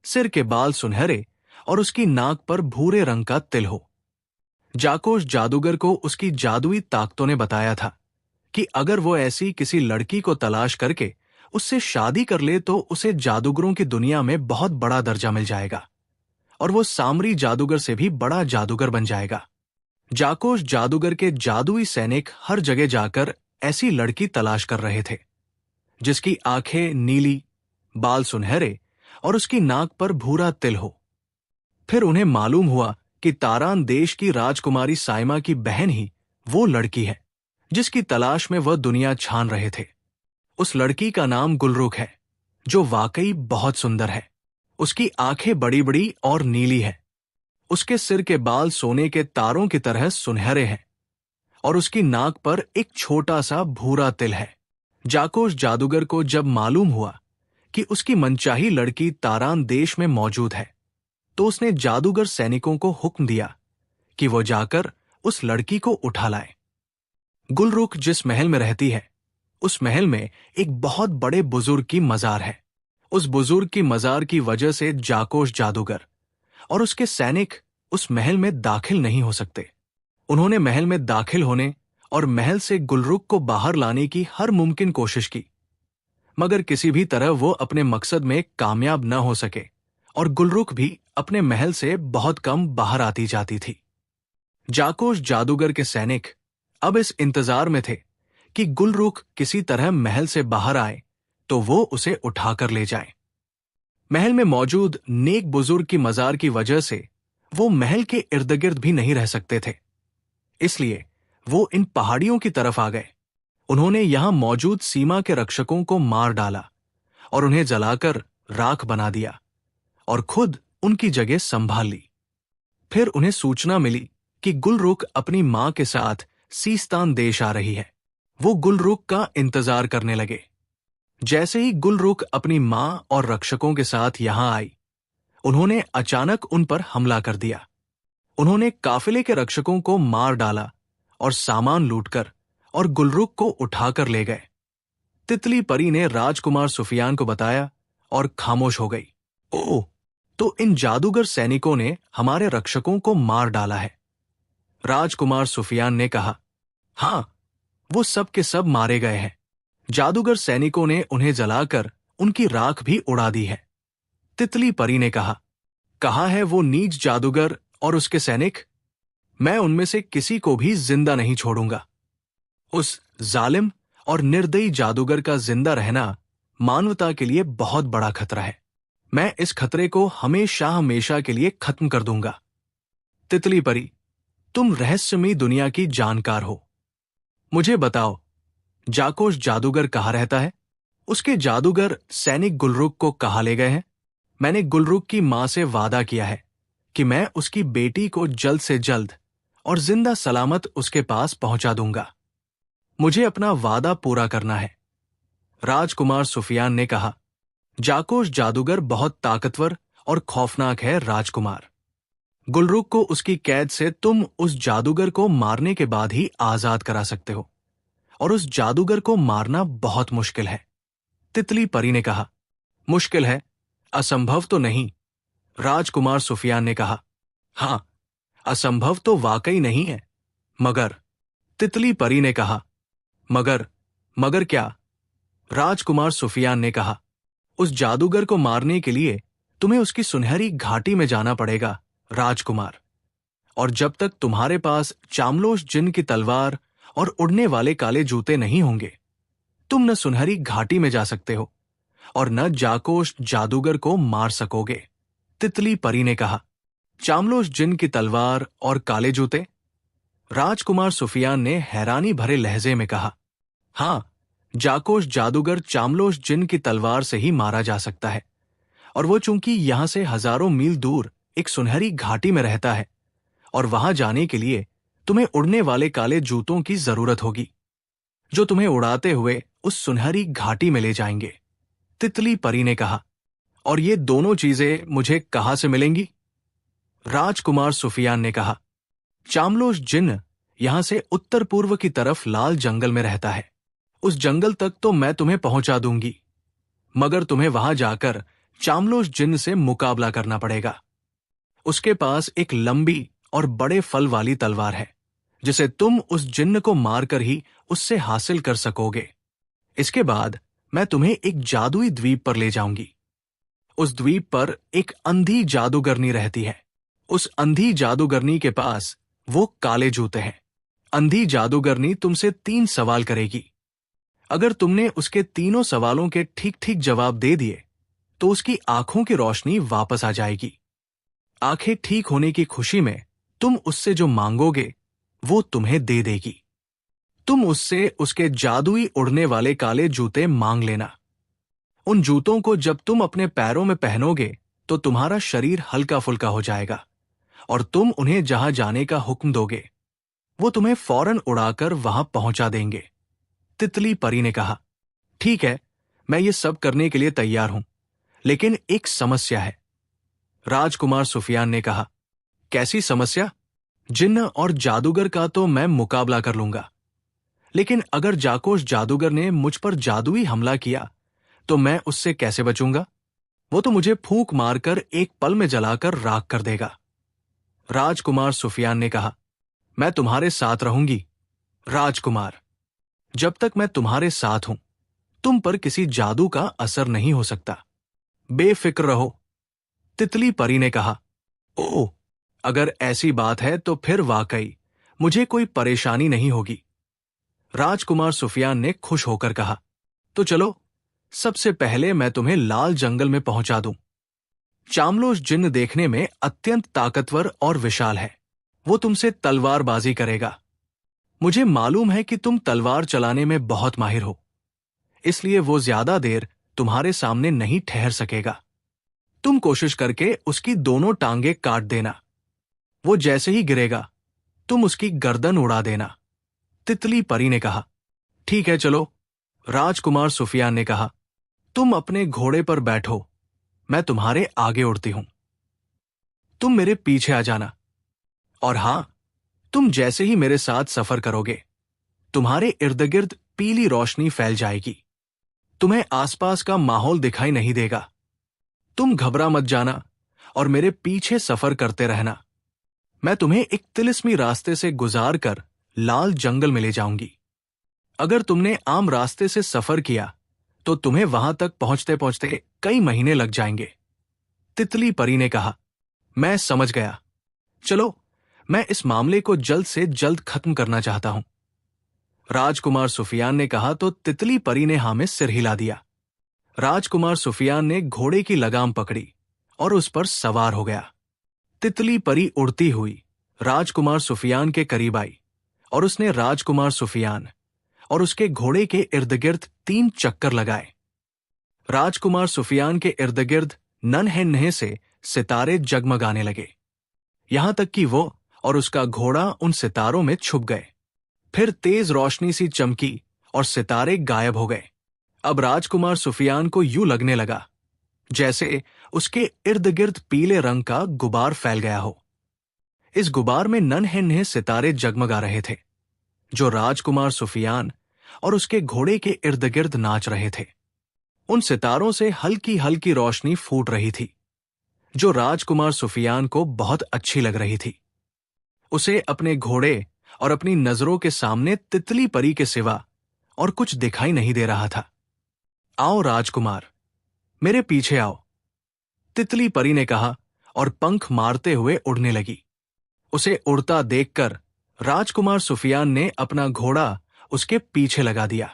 सिर के बाल सुनहरे और उसकी नाक पर भूरे रंग का तिल हो। जाकोश जादूगर को उसकी जादुई ताकतों ने बताया था कि अगर वो ऐसी किसी लड़की को तलाश करके उससे शादी कर ले तो उसे जादूगरों की दुनिया में बहुत बड़ा दर्जा मिल जाएगा और वो सामरी जादूगर से भी बड़ा जादूगर बन जाएगा। जाकोश जादूगर के जादुई सैनिक हर जगह जाकर ऐसी लड़की तलाश कर रहे थे, जिसकी आंखें नीली, बाल सुनहरे और उसकी नाक पर भूरा तिल हो। फिर उन्हें मालूम हुआ कि तारान देश की राजकुमारी साइमा की बहन ही वो लड़की है जिसकी तलाश में वह दुनिया छान रहे थे। उस लड़की का नाम गुलरुख है, जो वाकई बहुत सुंदर है। उसकी आंखें बड़ी बड़ी और नीली है, उसके सिर के बाल सोने के तारों की तरह सुनहरे हैं और उसकी नाक पर एक छोटा सा भूरा तिल है। जाकोश जादूगर को जब मालूम हुआ कि उसकी मनचाही लड़की तारान देश में मौजूद है, तो उसने जादूगर सैनिकों को हुक्म दिया कि वो जाकर उस लड़की को उठा लाए। गुलरुख जिस महल में रहती है, उस महल में एक बहुत बड़े बुजुर्ग की मजार है। उस बुजुर्ग की मजार की वजह से जाकोश जादूगर और उसके सैनिक उस महल में दाखिल नहीं हो सकते। उन्होंने महल में दाखिल होने और महल से गुलरुख को बाहर लाने की हर मुमकिन कोशिश की, मगर किसी भी तरह वो अपने मकसद में कामयाब न हो सके और गुलरुख भी अपने महल से बहुत कम बाहर आती जाती थी। जाकोश जादूगर के सैनिक अब इस इंतजार में थे कि गुलरुख किसी तरह महल से बाहर आए तो वो उसे उठाकर ले जाए। महल में मौजूद नेक बुजुर्ग की मजार की वजह से वो महल के इर्द गिर्द भी नहीं रह सकते थे, इसलिए वो इन पहाड़ियों की तरफ आ गए। उन्होंने यहां मौजूद सीमा के रक्षकों को मार डाला और उन्हें जलाकर राख बना दिया और खुद उनकी जगह संभाल ली। फिर उन्हें सूचना मिली कि गुलरुख अपनी मां के साथ सीस्तान देश आ रही है। वो गुलरुख का इंतजार करने लगे। जैसे ही गुलरुख अपनी मां और रक्षकों के साथ यहां आई, उन्होंने अचानक उन पर हमला कर दिया। उन्होंने काफिले के रक्षकों को मार डाला और सामान लूटकर और गुलरुख को उठाकर ले गए। तितली परी ने राजकुमार सुफियान को बताया और खामोश हो गई। ओह, तो इन जादूगर सैनिकों ने हमारे रक्षकों को मार डाला है। राजकुमार सुफियान ने कहा, हां, वो सब के सब मारे गए हैं। जादूगर सैनिकों ने उन्हें जलाकर उनकी राख भी उड़ा दी है। तितली परी ने कहा, कहाँ है वो नीच जादूगर और उसके सैनिक? मैं उनमें से किसी को भी जिंदा नहीं छोड़ूंगा। उस जालिम और निर्दयी जादूगर का जिंदा रहना मानवता के लिए बहुत बड़ा खतरा है। मैं इस खतरे को हमेशा हमेशा के लिए खत्म कर दूंगा। तितली परी, तुम रहस्यमयी दुनिया की जानकार हो। मुझे बताओ, जाकोश जादूगर कहाँ रहता है? उसके जादूगर सैनिक गुलरुख को कहाँ ले गए हैं? मैंने गुलरुख की मां से वादा किया है कि मैं उसकी बेटी को जल्द से जल्द और जिंदा सलामत उसके पास पहुंचा दूंगा। मुझे अपना वादा पूरा करना है। राजकुमार सुफियान ने कहा, जाकोश जादूगर बहुत ताकतवर और खौफनाक है राजकुमार। गुलरुख को उसकी कैद से तुम उस जादूगर को मारने के बाद ही आजाद करा सकते हो, और उस जादूगर को मारना बहुत मुश्किल है। तितली परी ने कहा। मुश्किल है, असंभव तो नहीं, राजकुमार सुफियान ने कहा। हाँ, असंभव तो वाकई नहीं है, मगर, तितली परी ने कहा। मगर? मगर क्या? राजकुमार सुफियान ने कहा। उस जादूगर को मारने के लिए तुम्हें उसकी सुनहरी घाटी में जाना पड़ेगा राजकुमार, और जब तक तुम्हारे पास चामलोश जिन की तलवार और उड़ने वाले काले जूते नहीं होंगे, तुम न सुनहरी घाटी में जा सकते हो और न जाकोश जादूगर को मार सकोगे। तितली परी ने कहा। चामलोश जिन की तलवार और काले जूते? राजकुमार सुफियान ने हैरानी भरे लहजे में कहा। हां, जाकोश जादूगर चामलोश जिन की तलवार से ही मारा जा सकता है, और वो चूंकि यहां से हजारों मील दूर एक सुनहरी घाटी में रहता है, और वहां जाने के लिए तुम्हें उड़ने वाले काले जूतों की जरूरत होगी, जो तुम्हें उड़ाते हुए उस सुनहरी घाटी में ले जाएंगे। तितली परी ने कहा। और ये दोनों चीजें मुझे कहां से मिलेंगी? राजकुमार सुफियान ने कहा। चामलोश जिन यहां से उत्तर पूर्व की तरफ लाल जंगल में रहता है। उस जंगल तक तो मैं तुम्हें पहुंचा दूंगी, मगर तुम्हें वहां जाकर चामलोश जिन से मुकाबला करना पड़ेगा। उसके पास एक लंबी और बड़े फल वाली तलवार है, जिसे तुम उस जिन्न को मारकर ही उससे हासिल कर सकोगे। इसके बाद मैं तुम्हें एक जादुई द्वीप पर ले जाऊंगी। उस द्वीप पर एक अंधी जादूगरनी रहती है। उस अंधी जादूगरनी के पास वो काले जूते हैं। अंधी जादूगरनी तुमसे 3 सवाल करेगी। अगर तुमने उसके तीनों सवालों के ठीक ठीक जवाब दे दिए, तो उसकी आंखों की रोशनी वापस आ जाएगी। आंखें ठीक होने की खुशी में तुम उससे जो मांगोगे, वो तुम्हें दे देगी। तुम उससे उसके जादुई उड़ने वाले काले जूते मांग लेना। उन जूतों को जब तुम अपने पैरों में पहनोगे, तो तुम्हारा शरीर हल्का फुल्का हो जाएगा, और तुम उन्हें जहां जाने का हुक्म दोगे, वो तुम्हें फौरन उड़ाकर वहां पहुंचा देंगे। तितली परी ने कहा। ठीक है, मैं ये सब करने के लिए तैयार हूं, लेकिन एक समस्या है। राजकुमार सुफियान ने कहा। कैसी समस्या? जिन्न और जादूगर का तो मैं मुकाबला कर लूंगा, लेकिन अगर जाकोश जादूगर ने मुझ पर जादुई हमला किया, तो मैं उससे कैसे बचूंगा? वो तो मुझे फूंक मारकर एक पल में जलाकर राख कर देगा। राजकुमार सुफियान ने कहा। मैं तुम्हारे साथ रहूंगी राजकुमार। जब तक मैं तुम्हारे साथ हूं, तुम पर किसी जादू का असर नहीं हो सकता। बेफिक्र रहो। तितली परी ने कहा। ओह, अगर ऐसी बात है तो फिर वाकई मुझे कोई परेशानी नहीं होगी। राजकुमार सुफियान ने खुश होकर कहा। तो चलो, सबसे पहले मैं तुम्हें लाल जंगल में पहुंचा दूं। चामलोश जिन्न देखने में अत्यंत ताकतवर और विशाल है। वो तुमसे तलवारबाजी करेगा। मुझे मालूम है कि तुम तलवार चलाने में बहुत माहिर हो, इसलिए वो ज्यादा देर तुम्हारे सामने नहीं ठहर सकेगा। तुम कोशिश करके उसकी दोनों टांगे काट देना। वो जैसे ही गिरेगा, तुम उसकी गर्दन उड़ा देना। तितली परी ने कहा। ठीक है, चलो। राजकुमार सुफियान ने कहा। तुम अपने घोड़े पर बैठो, मैं तुम्हारे आगे उड़ती हूं। तुम मेरे पीछे आ जाना, और हां, तुम जैसे ही मेरे साथ सफर करोगे, तुम्हारे इर्द गिर्द पीली रोशनी फैल जाएगी। तुम्हें आसपास का माहौल दिखाई नहीं देगा। तुम घबरा मत जाना और मेरे पीछे सफर करते रहना। मैं तुम्हें एक तिलिस्मी रास्ते से गुजार कर लाल जंगल में ले जाऊंगी। अगर तुमने आम रास्ते से सफर किया, तो तुम्हें वहां तक पहुंचते पहुंचते कई महीने लग जाएंगे। तितली परी ने कहा। मैं समझ गया। चलो, मैं इस मामले को जल्द से जल्द खत्म करना चाहता हूं। राजकुमार सुफियान ने कहा तो तितली परी ने हां में सिर हिला दिया। राजकुमार सुफियान ने घोड़े की लगाम पकड़ी और उस पर सवार हो गया। तितली परी उड़ती हुई राजकुमार सुफियान के करीब आई, और उसने राजकुमार सुफियान और उसके घोड़े के इर्द गिर्द 3 चक्कर लगाए। राजकुमार सुफियान के इर्द गिर्द नन्हे से सितारे जगमगाने लगे, यहां तक कि वो और उसका घोड़ा उन सितारों में छुप गए। फिर तेज रोशनी सी चमकी और सितारे गायब हो गए। अब राजकुमार सुफियान को यूं लगने लगा जैसे उसके इर्द गिर्द पीले रंग का गुबार फैल गया हो। इस गुबार में नन्हे सितारे जगमगा रहे थे, जो राजकुमार सुफियान और उसके घोड़े के इर्द गिर्द नाच रहे थे। उन सितारों से हल्की हल्की रोशनी फूट रही थी, जो राजकुमार सुफियान को बहुत अच्छी लग रही थी। उसे अपने घोड़े और अपनी नजरों के सामने तितली परी के सिवा और कुछ दिखाई नहीं दे रहा था। आओ राजकुमार, मेरे पीछे आओ, तितली परी ने कहा और पंख मारते हुए उड़ने लगी। उसे उड़ता देखकर राजकुमार सुफियान ने अपना घोड़ा उसके पीछे लगा दिया।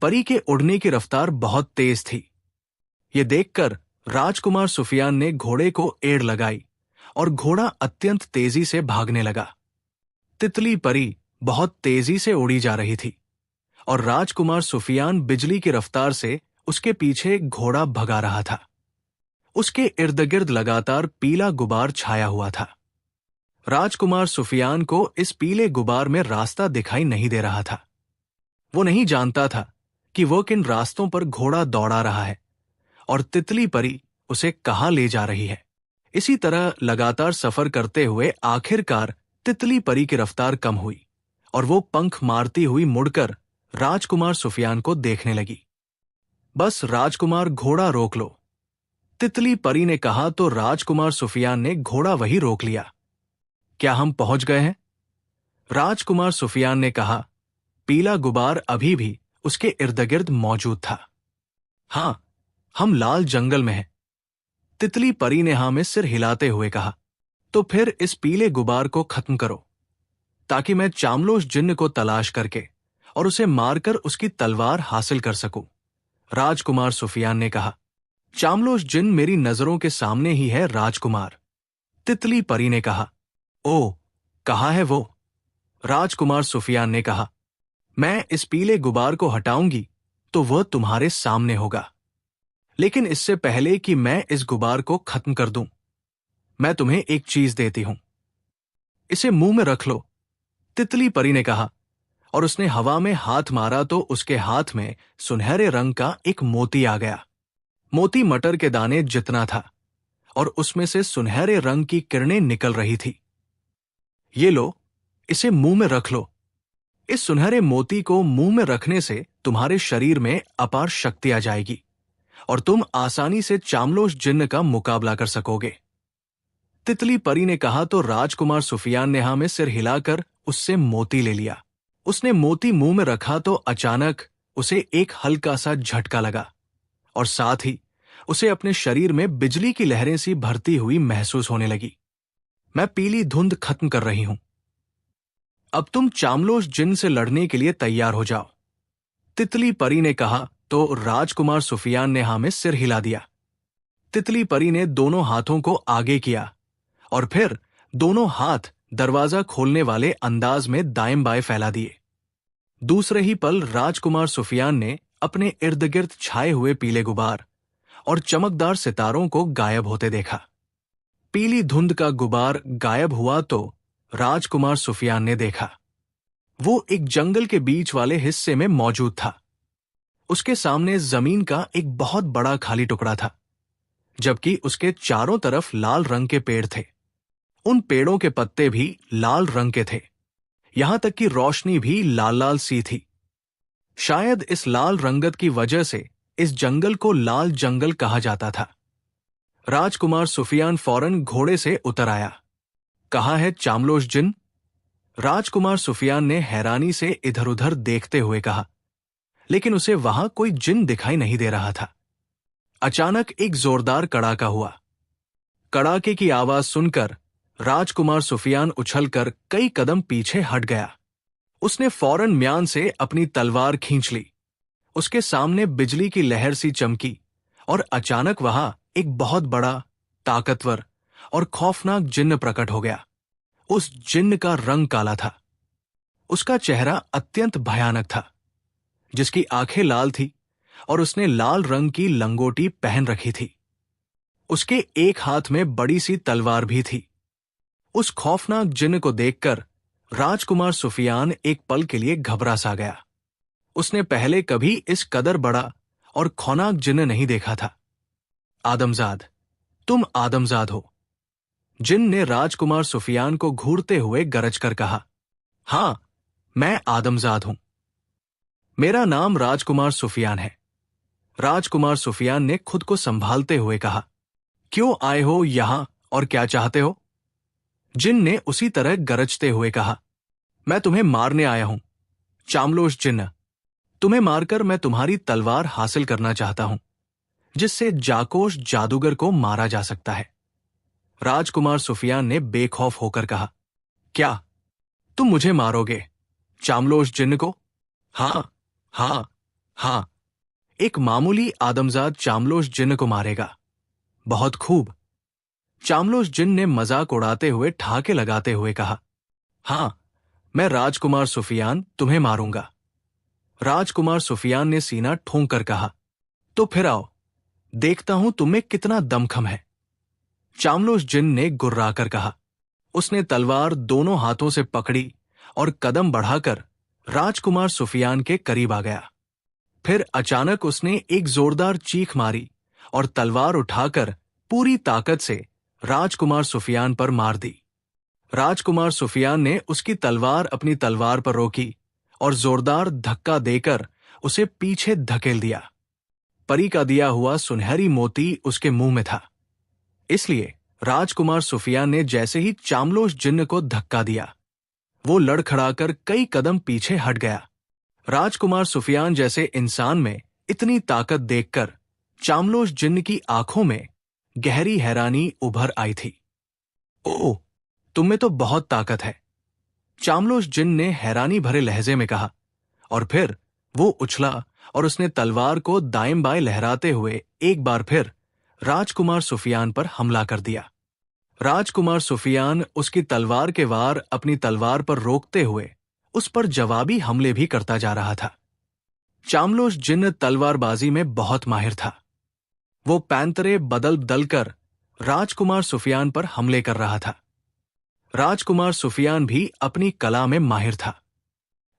परी के उड़ने की रफ्तार बहुत तेज थी। ये देखकर राजकुमार सुफियान ने घोड़े को एड़ लगाई और घोड़ा अत्यंत तेजी से भागने लगा। तितली परी बहुत तेजी से उड़ी जा रही थी और राजकुमार सुफियान बिजली की रफ्तार से उसके पीछे घोड़ा भगा रहा था। उसके इर्द गिर्द लगातार पीला गुबार छाया हुआ था। राजकुमार सुफियान को इस पीले गुबार में रास्ता दिखाई नहीं दे रहा था। वो नहीं जानता था कि वो किन रास्तों पर घोड़ा दौड़ा रहा है और तितली परी उसे कहाँ ले जा रही है। इसी तरह लगातार सफर करते हुए आखिरकार तितली परी की रफ्तार कम हुई और वो पंख मारती हुई मुड़कर राजकुमार सुफियान को देखने लगी। बस राजकुमार, घोड़ा रोक लो, तितली परी ने कहा तो राजकुमार सुफियान ने घोड़ा वही रोक लिया। क्या हम पहुंच गए हैं? राजकुमार सुफियान ने कहा। पीला गुबार अभी भी उसके इर्द गिर्द मौजूद था। हां, हम लाल जंगल में हैं, तितली परी ने हां में सिर हिलाते हुए कहा। तो फिर इस पीले गुबार को खत्म करो, ताकि मैं चामलोश जिन्न को तलाश करके और उसे मारकर उसकी तलवार हासिल कर सकूं, राजकुमार सुफियान ने कहा। चामलोश जिन्न मेरी नजरों के सामने ही है राजकुमार, तितली परी ने कहा। ओ, कहाँ है वो? राजकुमार सुफियान ने कहा। मैं इस पीले गुबार को हटाऊंगी तो वह तुम्हारे सामने होगा, लेकिन इससे पहले कि मैं इस गुबार को खत्म कर दूं, मैं तुम्हें एक चीज देती हूं। इसे मुंह में रख लो, तितली परी ने कहा और उसने हवा में हाथ मारा तो उसके हाथ में सुनहरे रंग का एक मोती आ गया। मोती मटर के दाने जितना था और उसमें से सुनहरे रंग की किरणें निकल रही थी। ये लो, इसे मुंह में रख लो। इस सुनहरे मोती को मुंह में रखने से तुम्हारे शरीर में अपार शक्ति आ जाएगी और तुम आसानी से चामलोश जिन्न का मुकाबला कर सकोगे, तितली परी ने कहा तो राजकुमार सुफियान ने हां में सिर हिलाकर उससे मोती ले लिया। उसने मोती मुंह में रखा तो अचानक उसे एक हल्का सा झटका लगा और साथ ही उसे अपने शरीर में बिजली की लहरें सी भरती हुई महसूस होने लगी। मैं पीली धुंध खत्म कर रही हूं, अब तुम चामलोश जिन्न से लड़ने के लिए तैयार हो जाओ, तितली परी ने कहा तो राजकुमार सुफियान ने हां में सिर हिला दिया। तितली परी ने दोनों हाथों को आगे किया और फिर दोनों हाथ दरवाजा खोलने वाले अंदाज में दाएं बाएं फैला दिए। दूसरे ही पल राजकुमार सुफियान ने अपने इर्द गिर्द छाए हुए पीले गुबार और चमकदार सितारों को गायब होते देखा। पीली धुंध का गुबार गायब हुआ तो राजकुमार सुफियान ने देखा वो एक जंगल के बीच वाले हिस्से में मौजूद था। उसके सामने जमीन का एक बहुत बड़ा खाली टुकड़ा था, जबकि उसके चारों तरफ लाल रंग के पेड़ थे। उन पेड़ों के पत्ते भी लाल रंग के थे, यहां तक कि रोशनी भी लाल लाल सी थी। शायद इस लाल रंगत की वजह से इस जंगल को लाल जंगल कहा जाता था। राजकुमार सुफियान फौरन घोड़े से उतर आया। कहाँ है चामलोश जिन्न? राजकुमार सुफियान ने हैरानी से इधर उधर देखते हुए कहा, लेकिन उसे वहां कोई जिन्न दिखाई नहीं दे रहा था। अचानक एक जोरदार कड़ाका हुआ। कड़ाके की आवाज सुनकर राजकुमार सुफियान उछलकर कई कदम पीछे हट गया। उसने फौरन म्यान से अपनी तलवार खींच ली। उसके सामने बिजली की लहर सी चमकी और अचानक वहां एक बहुत बड़ा, ताकतवर और खौफनाक जिन्न प्रकट हो गया। उस जिन्न का रंग काला था। उसका चेहरा अत्यंत भयानक था, जिसकी आंखें लाल थी और उसने लाल रंग की लंगोटी पहन रखी थी। उसके एक हाथ में बड़ी सी तलवार भी थी। उस खौफनाक जिन्न को देखकर राजकुमार सुफियान एक पल के लिए घबरा सा गया। उसने पहले कभी इस कदर बड़ा और खौफनाक जिन्न नहीं देखा था। आदमजाद, तुम आदमजाद हो। जिन ने राजकुमार सुफियान को घूरते हुए गरज कर कहा, हां, मैं आदमजाद हूं। मेरा नाम राजकुमार सुफियान है। राजकुमार सुफियान ने खुद को संभालते हुए कहा, क्यों आए हो यहां और क्या चाहते हो? जिन ने उसी तरह गरजते हुए कहा, मैं तुम्हें मारने आया हूं, चामलोश जिन्न। तुम्हें मारकर मैं तुम्हारी तलवार हासिल करना चाहता हूं, जिससे जाकोश जादूगर को मारा जा सकता है। राजकुमार सुफियान ने बेखौफ होकर कहा, क्या तुम मुझे मारोगे, चामलोश जिन्न को? हां, हां, हां। एक मामूली आदमजाद चामलोश जिन्न को मारेगा? बहुत खूब। चामलोश जिन्न ने मजाक उड़ाते हुए ठहाके लगाते हुए कहा, हां, मैं राजकुमार सुफियान तुम्हें मारूंगा। राजकुमार सुफियान ने सीना ठोंक कर कहा, तो फिर आओ, देखता हूं तुम्हें कितना दमखम है। चामलोश जिन्न ने गुर्राकर कहा। उसने तलवार दोनों हाथों से पकड़ी और कदम बढ़ाकर राजकुमार सुफियान के करीब आ गया। फिर अचानक उसने एक जोरदार चीख मारी और तलवार उठाकर पूरी ताकत से राजकुमार सुफियान पर मार दी। राजकुमार सुफियान ने उसकी तलवार अपनी तलवार पर रोकी और जोरदार धक्का देकर उसे पीछे धकेल दिया। परी का दिया हुआ सुनहरी मोती उसके मुंह में था, इसलिए राजकुमार सुफियान ने जैसे ही चामलोश जिन्न को धक्का दिया, वो लड़खड़ाकर कई कदम पीछे हट गया। राजकुमार सुफियान जैसे इंसान में इतनी ताकत देखकर चामलोश जिन्न की आंखों में गहरी हैरानी उभर आई थी। ओह, तुम में तो बहुत ताकत है, चामलोश जिन्न ने हैरानी भरे लहजे में कहा, और फिर वो उछला और उसने तलवार को दाएं बाएं लहराते हुए एक बार फिर राजकुमार सुफियान पर हमला कर दिया। राजकुमार सुफियान उसकी तलवार के वार अपनी तलवार पर रोकते हुए उस पर जवाबी हमले भी करता जा रहा था। चामलोश जिन्न तलवारबाजी में बहुत माहिर था। वो पैंतरे बदल बदल कर राजकुमार सुफियान पर हमले कर रहा था। राजकुमार सुफियान भी अपनी कला में माहिर था।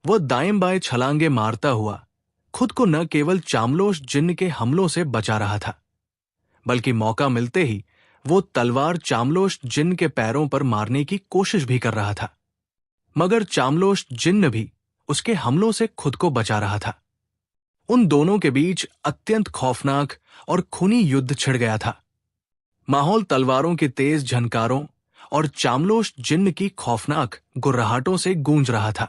वो दाएं बाएं छलांगे मारता हुआ खुद को न केवल चामलोश जिन्न के हमलों से बचा रहा था, बल्कि मौका मिलते ही वो तलवार चामलोश जिन्न के पैरों पर मारने की कोशिश भी कर रहा था। मगर चामलोश जिन्न भी उसके हमलों से खुद को बचा रहा था। उन दोनों के बीच अत्यंत खौफनाक और खूनी युद्ध छिड़ गया था। माहौल तलवारों की तेज झनकारों और चामलोश जिन्न की खौफनाक गुर्राहटों से गूंज रहा था।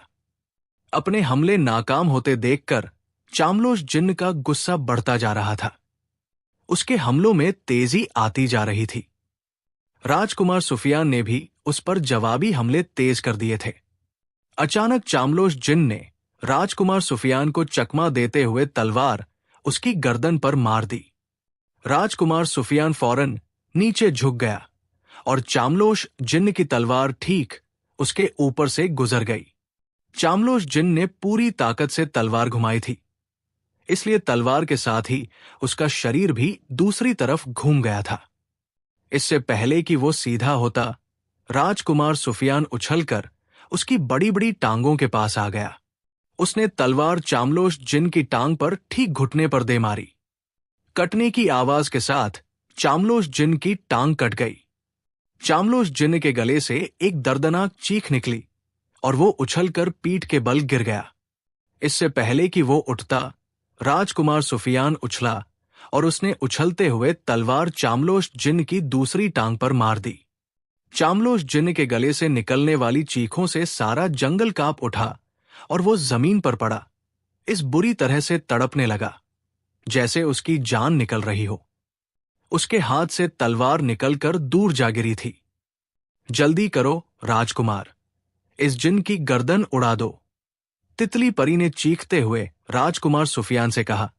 अपने हमले नाकाम होते देखकर चामलोश जिन्न का गुस्सा बढ़ता जा रहा था। उसके हमलों में तेजी आती जा रही थी। राजकुमार सुफियान ने भी उस पर जवाबी हमले तेज कर दिए थे। अचानक चामलोश जिन्न ने राजकुमार सुफियान को चकमा देते हुए तलवार उसकी गर्दन पर मार दी। राजकुमार सुफियान फौरन नीचे झुक गया और चामलोश जिन्न की तलवार ठीक उसके ऊपर से गुजर गई। चामलोश जिन्न ने पूरी ताकत से तलवार घुमाई थी, इसलिए तलवार के साथ ही उसका शरीर भी दूसरी तरफ घूम गया था। इससे पहले कि वो सीधा होता, राजकुमार सुफियान उछलकर उसकी बड़ी बड़ी टांगों के पास आ गया। उसने तलवार चामलोश जिन्न की टांग पर ठीक घुटने पर दे मारी। कटने की आवाज के साथ चामलोश जिन्न की टांग कट गई। चामलोश जिन्न के गले से एक दर्दनाक चीख निकली और वो उछलकर पीठ के बल गिर गया। इससे पहले कि वो उठता, राजकुमार सुफियान उछला और उसने उछलते हुए तलवार चामलोश जिन्न की दूसरी टांग पर मार दी। चामलोश जिन्न के गले से निकलने वाली चीखों से सारा जंगल कांप उठा और वो जमीन पर पड़ा, इस बुरी तरह से तड़पने लगा जैसे उसकी जान निकल रही हो। उसके हाथ से तलवार निकलकर दूर जा गिरी थी। जल्दी करो राजकुमार, इस जिन्न की गर्दन उड़ा दो, तितली परी ने चीखते हुए राजकुमार सुफियान से कहा,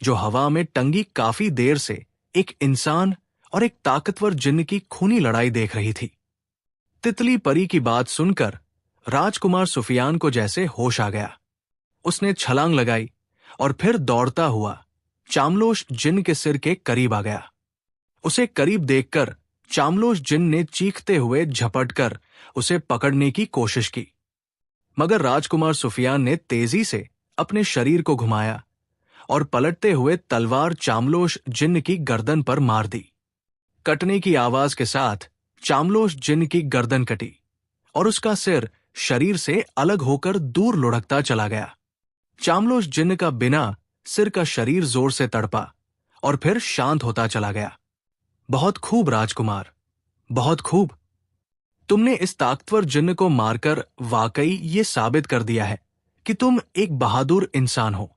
जो हवा में टंगी काफी देर से एक इंसान और एक ताकतवर जिन्न की खूनी लड़ाई देख रही थी। तितली परी की बात सुनकर राजकुमार सुफियान को जैसे होश आ गया। उसने छलांग लगाई और फिर दौड़ता हुआ चामलोश जिन्न के सिर के करीब आ गया। उसे करीब देखकर चामलोश जिन्न ने चीखते हुए झपटकर उसे पकड़ने की कोशिश की, मगर राजकुमार सुफियान ने तेजी से अपने शरीर को घुमाया और पलटते हुए तलवार चामलोश जिन्न की गर्दन पर मार दी। कटने की आवाज के साथ चामलोश जिन्न की गर्दन कटी और उसका सिर शरीर से अलग होकर दूर लुढ़कता चला गया। चामलोश जिन्न का बिना सिर का शरीर जोर से तड़पा और फिर शांत होता चला गया। बहुत खूब राजकुमार, बहुत खूब। तुमने इस ताकतवर जिन्न को मारकर वाकई ये साबित कर दिया है कि तुम एक बहादुर इंसान हो।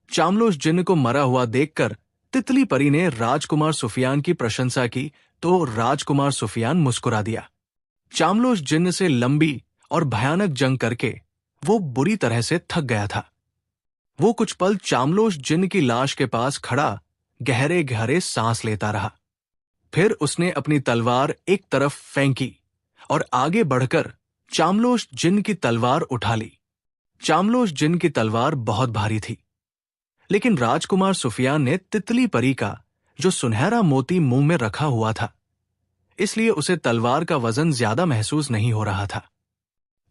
चामलोश जिन्न को मरा हुआ देखकर तितली परी ने राजकुमार सुफियान की प्रशंसा की तो राजकुमार सुफियान मुस्कुरा दिया। चामलोश जिन्न से लंबी और भयानक जंग करके वो बुरी तरह से थक गया था। वो कुछ पल चामलोश जिन्न की लाश के पास खड़ा गहरे गहरे सांस लेता रहा। फिर उसने अपनी तलवार एक तरफ फेंकी और आगे बढ़कर चामलोश जिन्न की तलवार उठा ली। चामलोश जिन्न की तलवार बहुत भारी थी, लेकिन राजकुमार सुफियान ने तितली परी का जो सुनहरा मोती मुंह में रखा हुआ था, इसलिए उसे तलवार का वजन ज्यादा महसूस नहीं हो रहा था।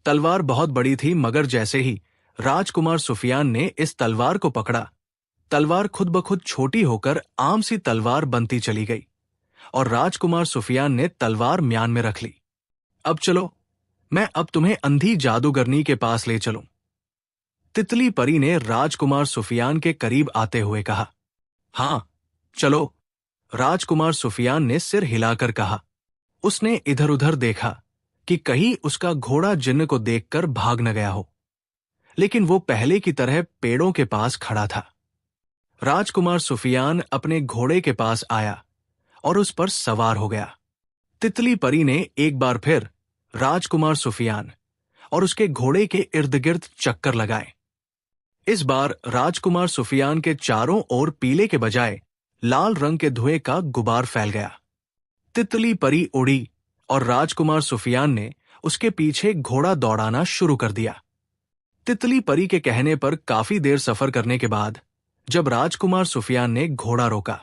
तलवार बहुत बड़ी थी, मगर जैसे ही राजकुमार सुफियान ने इस तलवार को पकड़ा, तलवार खुद ब खुद छोटी होकर आम सी तलवार बनती चली गई और राजकुमार सुफियान ने तलवार म्यान में रख ली। अब चलो, मैं अब तुम्हें अंधी जादूगरनी के पास ले चलूं। तितली परी ने राजकुमार सुफियान के करीब आते हुए कहा। हां, चलो, राजकुमार सुफियान ने सिर हिलाकर कहा। उसने इधर उधर देखा कि कहीं उसका घोड़ा जिन्न को देखकर भाग न गया हो, लेकिन वो पहले की तरह पेड़ों के पास खड़ा था। राजकुमार सुफियान अपने घोड़े के पास आया और उस पर सवार हो गया। तितली परी ने एक बार फिर राजकुमार सुफियान और उसके घोड़े के इर्द गिर्द चक्कर लगाए। इस बार राजकुमार सुफियान के चारों ओर पीले के बजाय लाल रंग के धुएं का गुबार फैल गया। तितली परी उड़ी और राजकुमार सुफियान ने उसके पीछे घोड़ा दौड़ाना शुरू कर दिया। तितली परी के कहने पर काफी देर सफर करने के बाद जब राजकुमार सुफियान ने घोड़ा रोका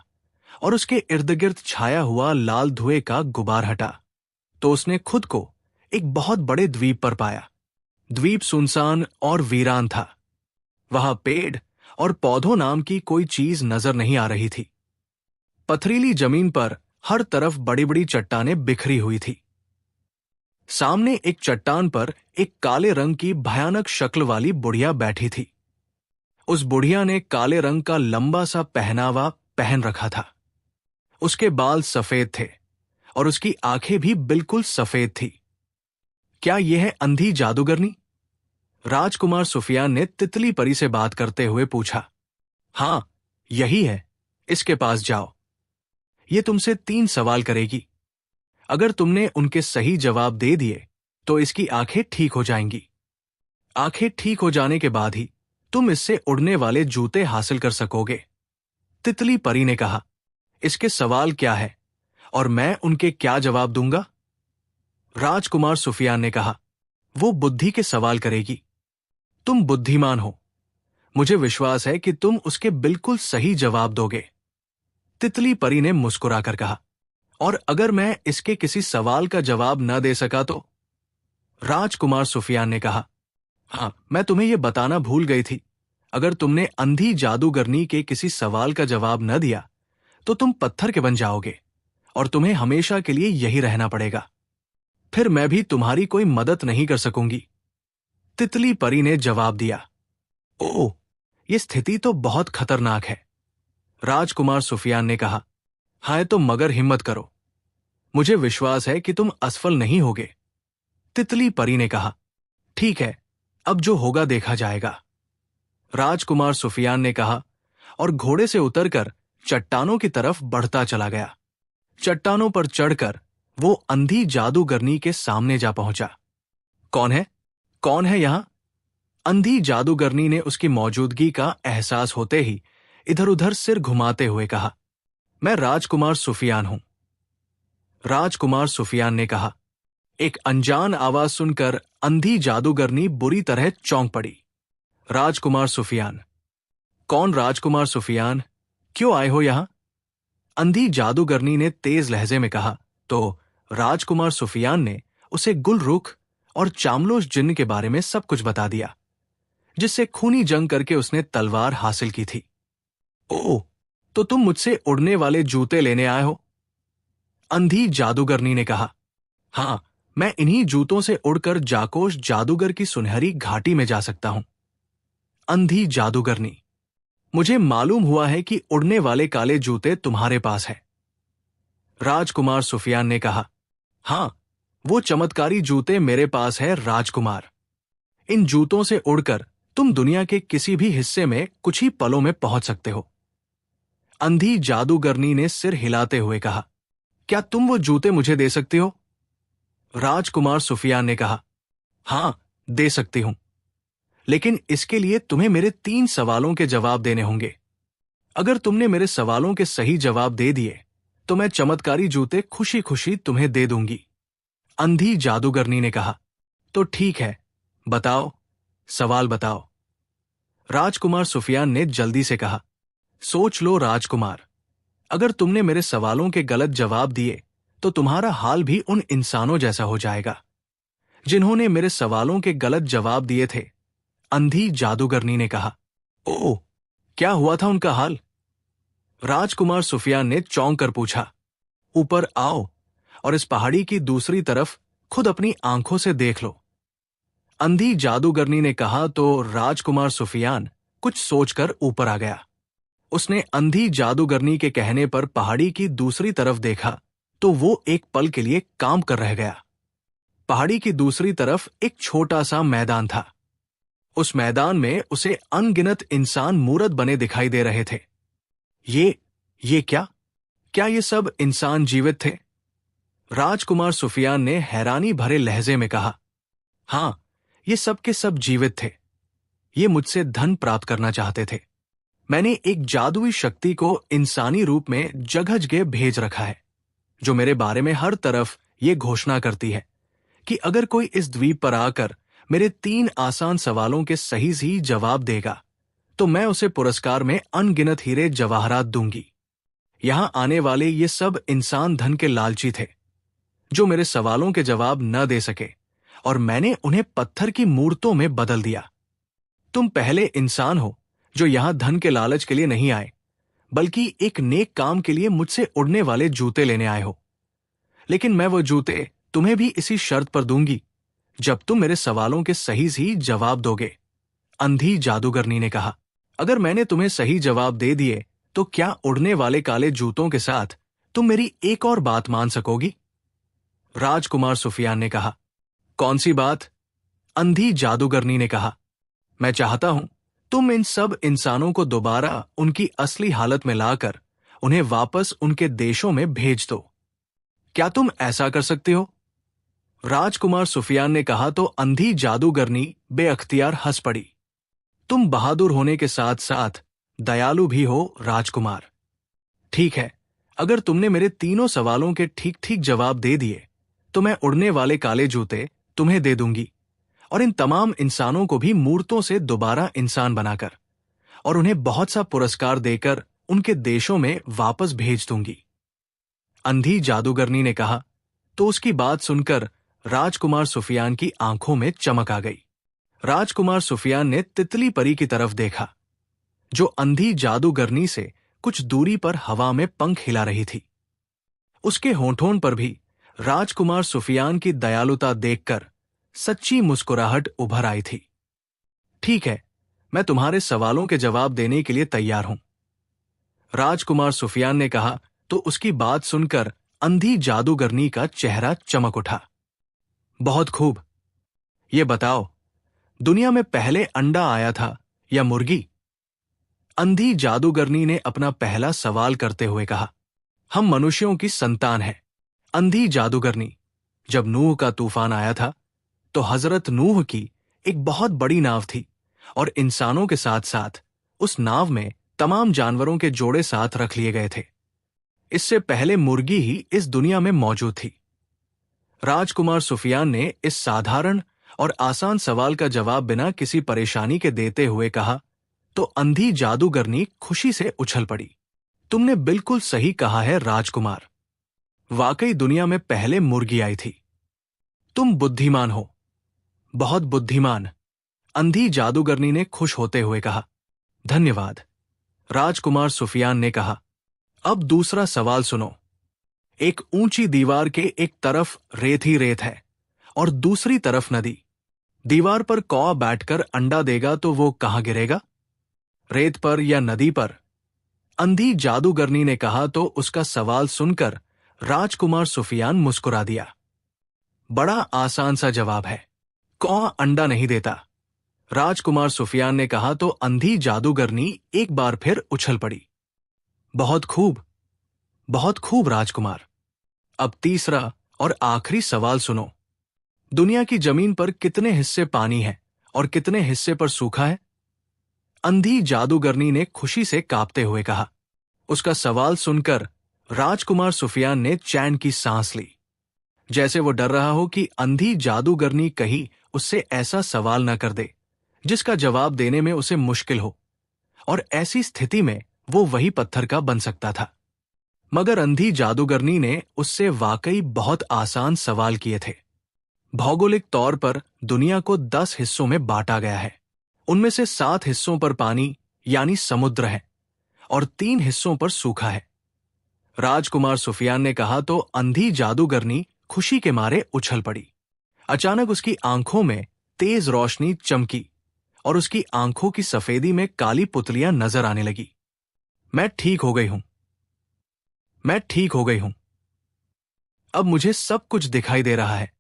और उसके इर्द गिर्द छाया हुआ लाल धुएं का गुबार हटा, तो उसने खुद को एक बहुत बड़े द्वीप पर पाया। द्वीप सुनसान और वीरान था। वहां पेड़ और पौधों नाम की कोई चीज नजर नहीं आ रही थी। पथरीली जमीन पर हर तरफ बड़ी बड़ी चट्टानें बिखरी हुई थी। सामने एक चट्टान पर एक काले रंग की भयानक शक्ल वाली बुढ़िया बैठी थी। उस बुढ़िया ने काले रंग का लंबा सा पहनावा पहन रखा था। उसके बाल सफेद थे और उसकी आंखें भी बिल्कुल सफेद थी। क्या यह है अंधी जादूगरनी? राजकुमार सुफियान ने तितली परी से बात करते हुए पूछा। हां, यही है, इसके पास जाओ। ये तुमसे 3 सवाल करेगी। अगर तुमने उनके सही जवाब दे दिए तो इसकी आंखें ठीक हो जाएंगी। आंखें ठीक हो जाने के बाद ही तुम इससे उड़ने वाले जूते हासिल कर सकोगे। तितली परी ने कहा। इसके सवाल क्या है और मैं उनके क्या जवाब दूंगा? राजकुमार सुफियान ने कहा। वो बुद्धि के सवाल करेगी। तुम बुद्धिमान हो, मुझे विश्वास है कि तुम उसके बिल्कुल सही जवाब दोगे। तितली परी ने मुस्कुराकर कहा। और अगर मैं इसके किसी सवाल का जवाब न दे सका तो? राजकुमार सुफियान ने कहा। हां, मैं तुम्हें यह बताना भूल गई थी। अगर तुमने अंधी जादूगरनी के किसी सवाल का जवाब न दिया तो तुम पत्थर के बन जाओगे और तुम्हें हमेशा के लिए यही रहना पड़ेगा। फिर मैं भी तुम्हारी कोई मदद नहीं कर सकूंगी। तितली परी ने जवाब दिया। ओह, यह स्थिति तो बहुत खतरनाक है। राजकुमार सुफियान ने कहा। हाय, तो मगर हिम्मत करो, मुझे विश्वास है कि तुम असफल नहीं होगे। तितली परी ने कहा। ठीक है, अब जो होगा देखा जाएगा। राजकुमार सुफियान ने कहा और घोड़े से उतरकर चट्टानों की तरफ बढ़ता चला गया। चट्टानों पर चढ़कर वो अंधी जादूगरनी के सामने जा पहुंचा। कौन है? कौन है यहां? अंधी जादूगरनी ने उसकी मौजूदगी का एहसास होते ही इधर उधर सिर घुमाते हुए कहा। मैं राजकुमार सुफियान हूं। राजकुमार सुफियान ने कहा। एक अनजान आवाज सुनकर अंधी जादूगरनी बुरी तरह चौंक पड़ी। राजकुमार सुफियान। कौन राजकुमार सुफियान? क्यों आए हो यहां? अंधी जादूगरनी ने तेज लहजे में कहा तो राजकुमार सुफियान ने उसे गुलरुख और चामलोश जिन्न के बारे में सब कुछ बता दिया, जिससे खूनी जंग करके उसने तलवार हासिल की थी। ओह, तो तुम मुझसे उड़ने वाले जूते लेने आए हो? अंधी जादूगरनी ने कहा। हाँ, मैं इन्हीं जूतों से उड़कर जाकोश जादूगर की सुनहरी घाटी में जा सकता हूं। अंधी जादूगरनी, मुझे मालूम हुआ है कि उड़ने वाले काले जूते तुम्हारे पास हैं। राजकुमार सुफियान ने कहा। हाँ, वो चमत्कारी जूते मेरे पास है राजकुमार। इन जूतों से उड़कर तुम दुनिया के किसी भी हिस्से में कुछ ही पलों में पहुंच सकते हो। अंधी जादूगरनी ने सिर हिलाते हुए कहा। क्या तुम वो जूते मुझे दे सकती हो? राजकुमार सुफियान ने कहा। हां, दे सकती हूं, लेकिन इसके लिए तुम्हें मेरे 3 सवालों के जवाब देने होंगे। अगर तुमने मेरे सवालों के सही जवाब दे दिए तो मैं चमत्कारी जूते खुशी खुशी तुम्हें दे दूंगी। अंधी जादूगरनी ने कहा। तो ठीक है, बताओ, सवाल बताओ। राजकुमार सुफियान ने जल्दी से कहा। सोच लो राजकुमार, अगर तुमने मेरे सवालों के गलत जवाब दिए तो तुम्हारा हाल भी उन इंसानों जैसा हो जाएगा जिन्होंने मेरे सवालों के गलत जवाब दिए थे। अंधी जादूगरनी ने कहा। ओह, क्या हुआ था उनका हाल? राजकुमार सुफियान ने चौंक कर पूछा। ऊपर आओ और इस पहाड़ी की दूसरी तरफ खुद अपनी आंखों से देख लो। अंधी जादूगरनी ने कहा तो राजकुमार सुफियान कुछ सोचकर ऊपर आ गया। उसने अंधी जादूगरनी के कहने पर पहाड़ी की दूसरी तरफ देखा तो वो एक पल के लिए काम कर रह गया। पहाड़ी की दूसरी तरफ एक छोटा सा मैदान था। उस मैदान में उसे अनगिनत इंसान मूरत बने दिखाई दे रहे थे। ये क्या? क्या ये सब इंसान जीवित थे? राजकुमार सुफियान ने हैरानी भरे लहजे में कहा। हां, ये सब के सब जीवित थे। ये मुझसे धन प्राप्त करना चाहते थे। मैंने एक जादुई शक्ति को इंसानी रूप में जगह जगह भेज रखा है, जो मेरे बारे में हर तरफ ये घोषणा करती है कि अगर कोई इस द्वीप पर आकर मेरे 3 आसान सवालों के सही सही जवाब देगा तो मैं उसे पुरस्कार में अनगिनत हीरे जवाहरात दूंगी। यहां आने वाले ये सब इंसान धन के लालची थे, जो मेरे सवालों के जवाब न दे सके, और मैंने उन्हें पत्थर की मूर्तों में बदल दिया। तुम पहले इंसान हो जो यहां धन के लालच के लिए नहीं आए, बल्कि एक नेक काम के लिए मुझसे उड़ने वाले जूते लेने आए हो। लेकिन मैं वो जूते तुम्हें भी इसी शर्त पर दूंगी जब तुम मेरे सवालों के सही सही जवाब दोगे। अंधी जादूगरनी ने कहा। अगर मैंने तुम्हें सही जवाब दे दिए तो क्या उड़ने वाले काले जूतों के साथ तुम मेरी एक और बात मान सकोगी? राजकुमार सुफियान ने कहा। कौन सी बात? अंधी जादूगरनी ने कहा। मैं चाहता हूं तुम इन सब इंसानों को दोबारा उनकी असली हालत में लाकर उन्हें वापस उनके देशों में भेज दो। क्या तुम ऐसा कर सकती हो? राजकुमार सुफियान ने कहा तो अंधी जादूगरनी बेअख्तियार हंस पड़ी। तुम बहादुर होने के साथ साथ दयालु भी हो राजकुमार। ठीक है, अगर तुमने मेरे तीनों सवालों के ठीक ठीक जवाब दे दिए तो मैं उड़ने वाले काले जूते तुम्हें दे दूंगी, और इन तमाम इंसानों को भी मूर्तों से दोबारा इंसान बनाकर और उन्हें बहुत सा पुरस्कार देकर उनके देशों में वापस भेज दूंगी। अंधी जादूगरनी ने कहा तो उसकी बात सुनकर राजकुमार सुफियान की आंखों में चमक आ गई। राजकुमार सुफियान ने तितली परी की तरफ देखा, जो अंधी जादूगरनी से कुछ दूरी पर हवा में पंख हिला रही थी। उसके होंठों पर भी राजकुमार सुफियान की दयालुता देखकर सच्ची मुस्कुराहट उभर आई थी। ठीक है, मैं तुम्हारे सवालों के जवाब देने के लिए तैयार हूं, राजकुमार सुफियान ने कहा तो उसकी बात सुनकर अंधी जादूगरनी का चेहरा चमक उठा। बहुत खूब। ये बताओ, दुनिया में पहले अंडा आया था या मुर्गी? अंधी जादूगरनी ने अपना पहला सवाल करते हुए कहा। हम मनुष्यों की संतान हैं। अंधी जादूगरनी, जब नूह का तूफान आया था तो हजरत नूह की एक बहुत बड़ी नाव थी, और इंसानों के साथ साथ उस नाव में तमाम जानवरों के जोड़े साथ रख लिए गए थे। इससे पहले मुर्गी ही इस दुनिया में मौजूद थी। राजकुमार सुफियान ने इस साधारण और आसान सवाल का जवाब बिना किसी परेशानी के देते हुए कहा तो अंधी जादूगरनी खुशी से उछल पड़ी। तुमने बिल्कुल सही कहा है राजकुमार, वाकई दुनिया में पहले मुर्गी आई थी। तुम बुद्धिमान हो, बहुत बुद्धिमान, अंधी जादूगरनी ने खुश होते हुए कहा। धन्यवाद, राजकुमार सुफियान ने कहा, अब दूसरा सवाल सुनो। एक ऊंची दीवार के एक तरफ रेत ही रेत है और दूसरी तरफ नदी। दीवार पर कौवा बैठकर अंडा देगा तो वो कहां गिरेगा, रेत पर या नदी पर? अंधी जादूगरनी ने कहा तो उसका सवाल सुनकर राजकुमार सुफियान मुस्कुरा दिया। बड़ा आसान सा जवाब है, कौवा अंडा नहीं देता। राजकुमार सुफियान ने कहा तो अंधी जादूगरनी एक बार फिर उछल पड़ी। बहुत खूब, बहुत खूब राजकुमार। अब तीसरा और आखिरी सवाल सुनो। दुनिया की जमीन पर कितने हिस्से पानी है और कितने हिस्से पर सूखा है? अंधी जादूगरनी ने खुशी से कांपते हुए कहा। उसका सवाल सुनकर राजकुमार सुफियान ने चैन की सांस ली, जैसे वो डर रहा हो कि अंधी जादूगरनी कहीं उससे ऐसा सवाल न कर दे जिसका जवाब देने में उसे मुश्किल हो, और ऐसी स्थिति में वो वही पत्थर का बन सकता था। मगर अंधी जादूगरनी ने उससे वाकई बहुत आसान सवाल किए थे। भौगोलिक तौर पर दुनिया को 10 हिस्सों में बांटा गया है। उनमें से 7 हिस्सों पर पानी यानी समुद्र है और 3 हिस्सों पर सूखा है। राजकुमार सुफियान ने कहा तो अंधी जादूगरनी खुशी के मारे उछल पड़ी। अचानक उसकी आंखों में तेज रोशनी चमकी और उसकी आंखों की सफेदी में काली पुतलियां नजर आने लगी। मैं ठीक हो गई हूं, मैं ठीक हो गई हूं। अब मुझे सब कुछ दिखाई दे रहा है।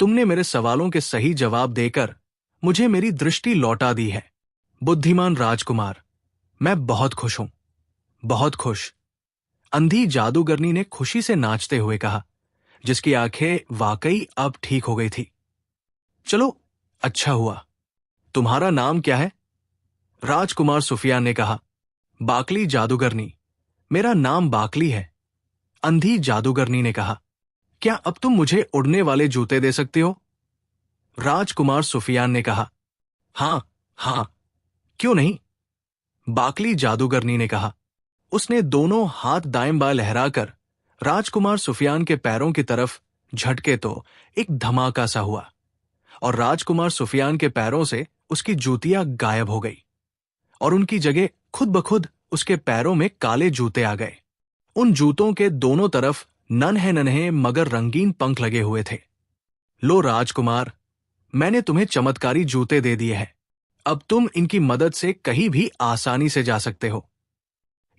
तुमने मेरे सवालों के सही जवाब देकर मुझे मेरी दृष्टि लौटा दी है। बुद्धिमान राजकुमार, मैं बहुत खुश हूं, बहुत खुश। अंधी जादूगरनी ने खुशी से नाचते हुए कहा, जिसकी आंखें वाकई अब ठीक हो गई थी। चलो, अच्छा हुआ। तुम्हारा नाम क्या है? राजकुमार सुफियान ने कहा। बाकली जादूगरनी, मेरा नाम बाकली है। अंधी जादूगरनी ने कहा। क्या अब तुम मुझे उड़ने वाले जूते दे सकते हो? राजकुमार सुफियान ने कहा। हां, हां, क्यों नहीं? बाकली जादूगरनी ने कहा। उसने दोनों हाथ दाएं बाएं लहराकर राजकुमार सुफियान के पैरों की तरफ झटके तो एक धमाका सा हुआ और राजकुमार सुफियान के पैरों से उसकी जूतियां गायब हो गई और उनकी जगह खुद ब खुद उसके पैरों में काले जूते आ गए। उन जूतों के दोनों तरफ नन्हे नन्हे मगर रंगीन पंख लगे हुए थे। लो राजकुमार, मैंने तुम्हें चमत्कारी जूते दे दिए हैं। अब तुम इनकी मदद से कहीं भी आसानी से जा सकते हो।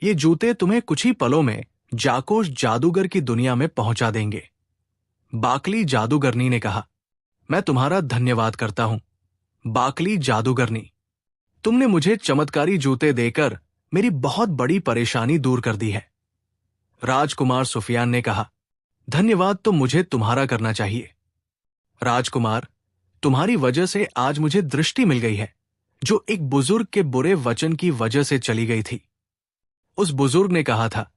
ये जूते तुम्हें कुछ ही पलों में जाकोश जादूगर की दुनिया में पहुंचा देंगे। बाकली जादूगरनी ने कहा। मैं तुम्हारा धन्यवाद करता हूं, बाकली जादूगरनी। तुमने मुझे चमत्कारी जूते देकर मेरी बहुत बड़ी परेशानी दूर कर दी है। राजकुमार सुफियान ने कहा। धन्यवाद तो मुझे तुम्हारा करना चाहिए। राजकुमार, तुम्हारी वजह से आज मुझे दृष्टि मिल गई है, जो एक बुजुर्ग के बुरे वचन की वजह से चली गई थी। उस बुजुर्ग ने कहा था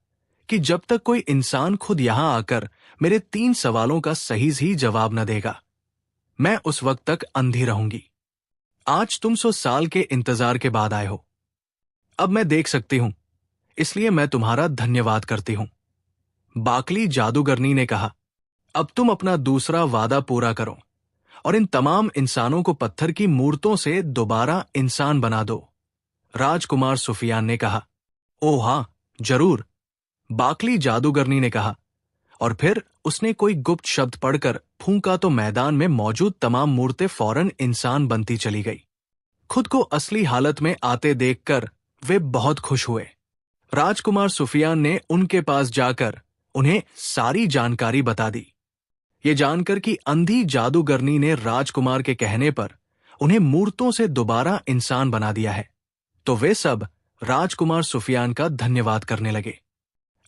कि जब तक कोई इंसान खुद यहां आकर मेरे 3 सवालों का सही ही जवाब न देगा, मैं उस वक्त तक अंधी रहूंगी। आज तुम 100 साल के इंतजार के बाद आए हो। अब मैं देख सकती हूं, इसलिए मैं तुम्हारा धन्यवाद करती हूं। बाकली जादूगरनी ने कहा। अब तुम अपना दूसरा वादा पूरा करो और इन तमाम इंसानों को पत्थर की मूर्तों से दोबारा इंसान बना दो। राजकुमार सुफियान ने कहा। ओ हां, जरूर, बाकली जादूगरनी ने कहा, और फिर उसने कोई गुप्त शब्द पढ़कर फूंका तो मैदान में मौजूद तमाम मूर्तें फौरन इंसान बनती चली गई। खुद को असली हालत में आते देखकर वे बहुत खुश हुए। राजकुमार सुफियान ने उनके पास जाकर उन्हें सारी जानकारी बता दी। ये जानकर कि अंधी जादूगरनी ने राजकुमार के कहने पर उन्हें मूर्तों से दोबारा इंसान बना दिया है, तो वे सब राजकुमार सुफियान का धन्यवाद करने लगे।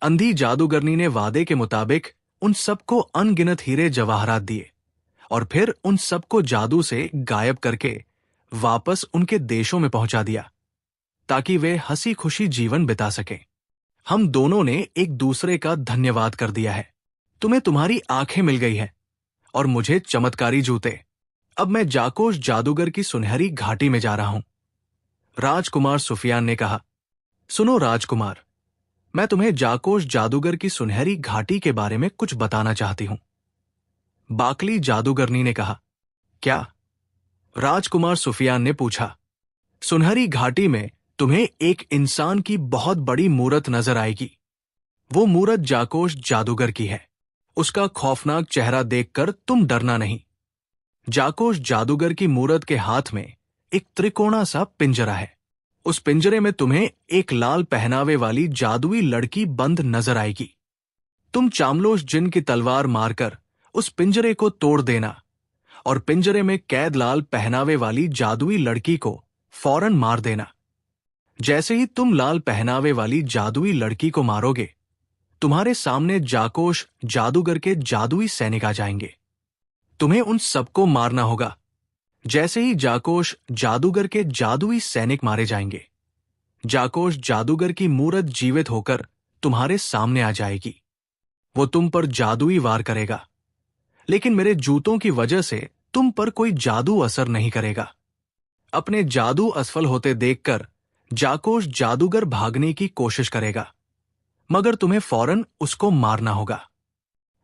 अंधी जादूगरनी ने वादे के मुताबिक उन सबको अनगिनत हीरे जवाहरात दिए और फिर उन सबको जादू से गायब करके वापस उनके देशों में पहुंचा दिया, ताकि वे हंसी खुशी जीवन बिता सकें। हम दोनों ने एक दूसरे का धन्यवाद कर दिया है। तुम्हें तुम्हारी आंखें मिल गई है और मुझे चमत्कारी जूते। अब मैं जाकोश जादूगर की सुनहरी घाटी में जा रहा हूं। राजकुमार सुफियान ने कहा। सुनो राजकुमार, मैं तुम्हें जाकोश जादूगर की सुनहरी घाटी के बारे में कुछ बताना चाहती हूं। बाकली जादूगरनी ने कहा। क्या? राजकुमार सुफियान ने पूछा। सुनहरी घाटी में तुम्हें एक इंसान की बहुत बड़ी मूरत नजर आएगी। वो मूरत जाकोश जादूगर की है। उसका खौफनाक चेहरा देखकर तुम डरना नहीं। जाकोश जादूगर की मूरत के हाथ में एक त्रिकोणा सा पिंजरा है। उस पिंजरे में तुम्हें एक लाल पहनावे वाली जादुई लड़की बंद नजर आएगी। तुम चामलोश जिन की तलवार मारकर उस पिंजरे को तोड़ देना और पिंजरे में कैद लाल पहनावे वाली जादुई लड़की को फौरन मार देना। जैसे ही तुम लाल पहनावे वाली जादुई लड़की को मारोगे, तुम्हारे सामने जाकोश जादूगर के जादुई सैनिक आ जाएंगे। तुम्हें उन सबको मारना होगा। जैसे ही जाकोश जादूगर के जादुई सैनिक मारे जाएंगे, जाकोश जादूगर की मूरत जीवित होकर तुम्हारे सामने आ जाएगी। वो तुम पर जादुई वार करेगा, लेकिन मेरे जूतों की वजह से तुम पर कोई जादू असर नहीं करेगा। अपने जादू असफल होते देखकर जाकोश जादूगर भागने की कोशिश करेगा, मगर तुम्हें फौरन उसको मारना होगा।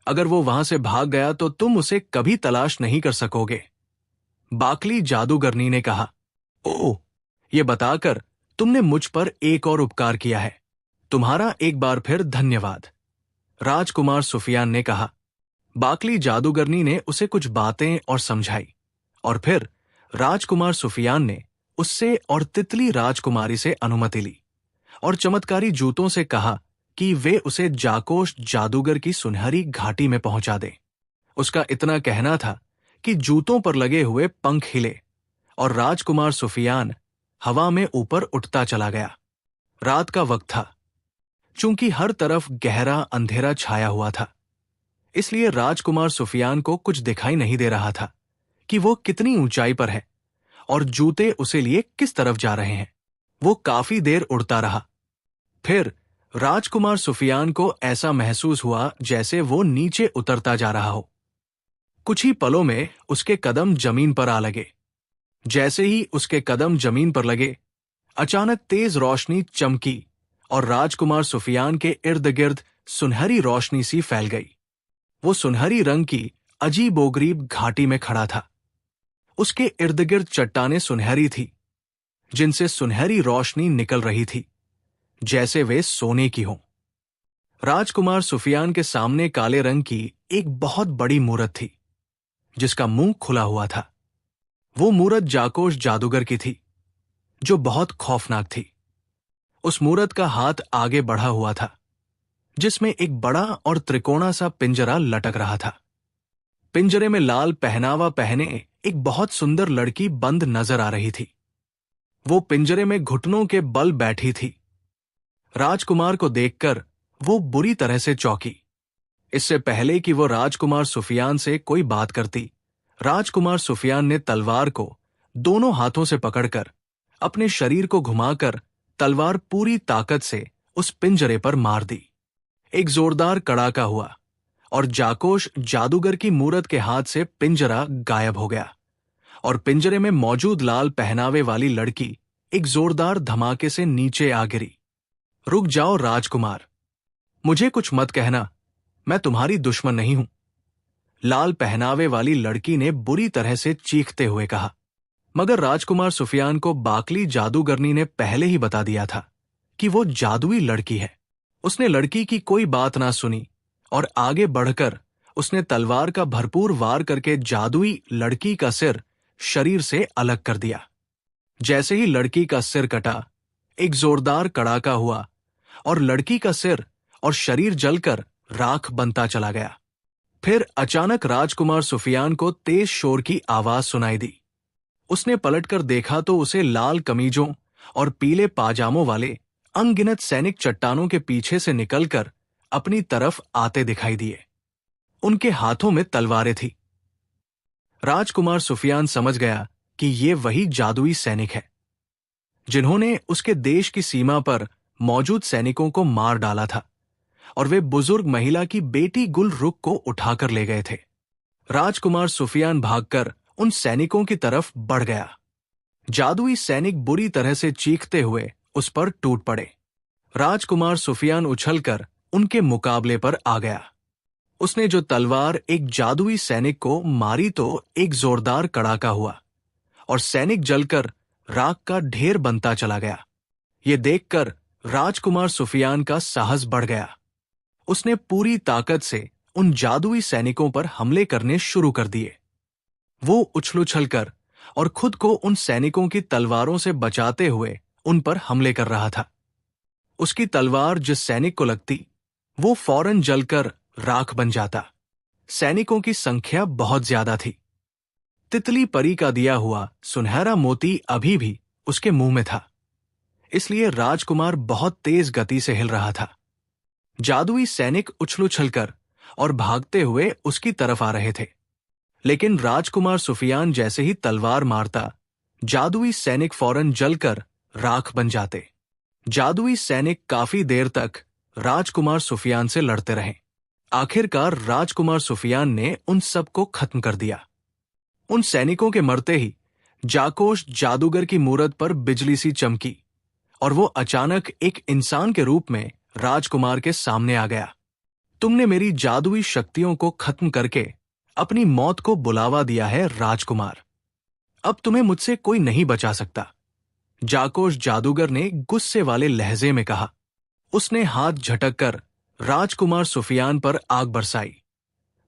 अगर वो वहां से भाग गया तो तुम उसे कभी तलाश नहीं कर सकोगे। बाकली जादूगरनी ने कहा, ओह, ये बताकर तुमने मुझ पर एक और उपकार किया है। तुम्हारा एक बार फिर धन्यवाद। राजकुमार सुफियान ने कहा। बाकली जादूगरनी ने उसे कुछ बातें और समझाई, और फिर राजकुमार सुफियान ने उससे और तितली राजकुमारी से अनुमति ली और चमत्कारी जूतों से कहा कि वे उसे जाकोश जादूगर की सुनहरी घाटी में पहुंचा दें। उसका इतना कहना था कि जूतों पर लगे हुए पंख हिले और राजकुमार सुफियान हवा में ऊपर उठता चला गया। रात का वक्त था। चूंकि हर तरफ गहरा अंधेरा छाया हुआ था, इसलिए राजकुमार सुफियान को कुछ दिखाई नहीं दे रहा था कि वो कितनी ऊंचाई पर है और जूते उसे लिए किस तरफ जा रहे हैं। वो काफी देर उड़ता रहा। फिर राजकुमार सुफियान को ऐसा महसूस हुआ जैसे वो नीचे उतरता जा रहा हो। कुछ ही पलों में उसके कदम जमीन पर आ लगे। जैसे ही उसके कदम जमीन पर लगे, अचानक तेज रोशनी चमकी और राजकुमार सुफियान के इर्द गिर्द सुनहरी रोशनी सी फैल गई। वो सुनहरी रंग की अजीबोगरीब घाटी में खड़ा था। उसके इर्द गिर्द चट्टानें सुनहरी थी, जिनसे सुनहरी रोशनी निकल रही थी, जैसे वे सोने की हों। राजकुमार सुफियान के सामने काले रंग की एक बहुत बड़ी मूरत थी, जिसका मुंह खुला हुआ था। वो मूरत जाकोश जादूगर की थी, जो बहुत खौफनाक थी। उस मूरत का हाथ आगे बढ़ा हुआ था, जिसमें एक बड़ा और त्रिकोणा सा पिंजरा लटक रहा था। पिंजरे में लाल पहनावा पहने एक बहुत सुंदर लड़की बंद नजर आ रही थी। वो पिंजरे में घुटनों के बल बैठी थी। राजकुमार को देखकर वो बुरी तरह से चौंकी। इससे पहले कि वो राजकुमार सुफियान से कोई बात करती, राजकुमार सुफियान ने तलवार को दोनों हाथों से पकड़कर अपने शरीर को घुमाकर तलवार पूरी ताकत से उस पिंजरे पर मार दी। एक जोरदार कड़ाका हुआ और जाकोश जादूगर की मूरत के हाथ से पिंजरा गायब हो गया और पिंजरे में मौजूद लाल पहनावे वाली लड़की एक जोरदार धमाके से नीचे आ गिरी। रुक जाओ राजकुमार, मुझे कुछ मत कहना, मैं तुम्हारी दुश्मन नहीं हूं, लाल पहनावे वाली लड़की ने बुरी तरह से चीखते हुए कहा। मगर राजकुमार सुफियान को बाकली जादूगरनी ने पहले ही बता दिया था कि वो जादुई लड़की है। उसने लड़की की कोई बात ना सुनी और आगे बढ़कर उसने तलवार का भरपूर वार करके जादुई लड़की का सिर शरीर से अलग कर दिया। जैसे ही लड़की का सिर कटा, एक जोरदार कड़ाका हुआ और लड़की का सिर और शरीर जलकर राख बनता चला गया। फिर अचानक राजकुमार सुफियान को तेज शोर की आवाज सुनाई दी। उसने पलटकर देखा तो उसे लाल कमीजों और पीले पाजामों वाले अनगिनत सैनिक चट्टानों के पीछे से निकलकर अपनी तरफ आते दिखाई दिए। उनके हाथों में तलवारें थी। राजकुमार सुफियान समझ गया कि ये वही जादुई सैनिक है, जिन्होंने उसके देश की सीमा पर मौजूद सैनिकों को मार डाला था, और वे बुजुर्ग महिला की बेटी गुलरुख को उठाकर ले गए थे। राजकुमार सुफियान भागकर उन सैनिकों की तरफ बढ़ गया। जादुई सैनिक बुरी तरह से चीखते हुए उस पर टूट पड़े। राजकुमार सुफियान उछलकर उनके मुकाबले पर आ गया। उसने जो तलवार एक जादुई सैनिक को मारी तो एक जोरदार कड़ाका हुआ और सैनिक जलकर राख का ढेर बनता चला गया। ये देखकर राजकुमार सुफियान का साहस बढ़ गया। उसने पूरी ताकत से उन जादुई सैनिकों पर हमले करने शुरू कर दिए। वो उछल-उछलकर और खुद को उन सैनिकों की तलवारों से बचाते हुए उन पर हमले कर रहा था। उसकी तलवार जिस सैनिक को लगती, वो फौरन जलकर राख बन जाता। सैनिकों की संख्या बहुत ज्यादा थी। तितली परी का दिया हुआ सुनहरा मोती अभी भी उसके मुंह में था, इसलिए राजकुमार बहुत तेज गति से हिल रहा था। जादुई सैनिक उछल-उछलकर और भागते हुए उसकी तरफ आ रहे थे, लेकिन राजकुमार सुफियान जैसे ही तलवार मारता, जादुई सैनिक फौरन जलकर राख बन जाते। जादुई सैनिक काफी देर तक राजकुमार सुफियान से लड़ते रहे। आखिरकार राजकुमार सुफियान ने उन सबको खत्म कर दिया। उन सैनिकों के मरते ही जाकोश जादूगर की मूरत पर बिजली सी चमकी और वो अचानक एक इंसान के रूप में राजकुमार के सामने आ गया। तुमने मेरी जादुई शक्तियों को खत्म करके अपनी मौत को बुलावा दिया है राजकुमार। अब तुम्हें मुझसे कोई नहीं बचा सकता, जाकोश जादूगर ने गुस्से वाले लहजे में कहा। उसने हाथ झटक कर राजकुमार सुफियान पर आग बरसाई,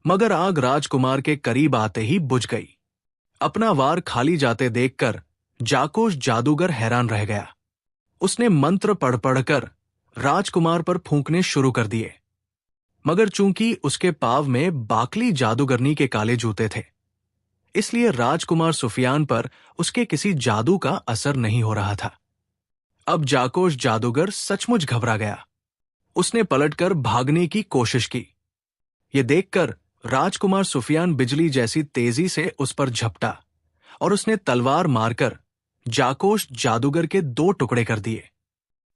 मगर आग राजकुमार के करीब आते ही बुझ गई। अपना वार खाली जाते देखकर जाकोश जादूगर हैरान रह गया। उसने मंत्र पढ़ पढ़कर राजकुमार पर फूंकने शुरू कर दिए, मगर चूंकि उसके पांव में बाकली जादूगरनी के काले जूते थे, इसलिए राजकुमार सुफियान पर उसके किसी जादू का असर नहीं हो रहा था। अब जाकोश जादूगर सचमुच घबरा गया। उसने पलटकर भागने की कोशिश की। ये देखकर राजकुमार सुफियान बिजली जैसी तेजी से उस पर झपटा और उसने तलवार मारकर जाकोश जादूगर के 2 टुकड़े कर दिए।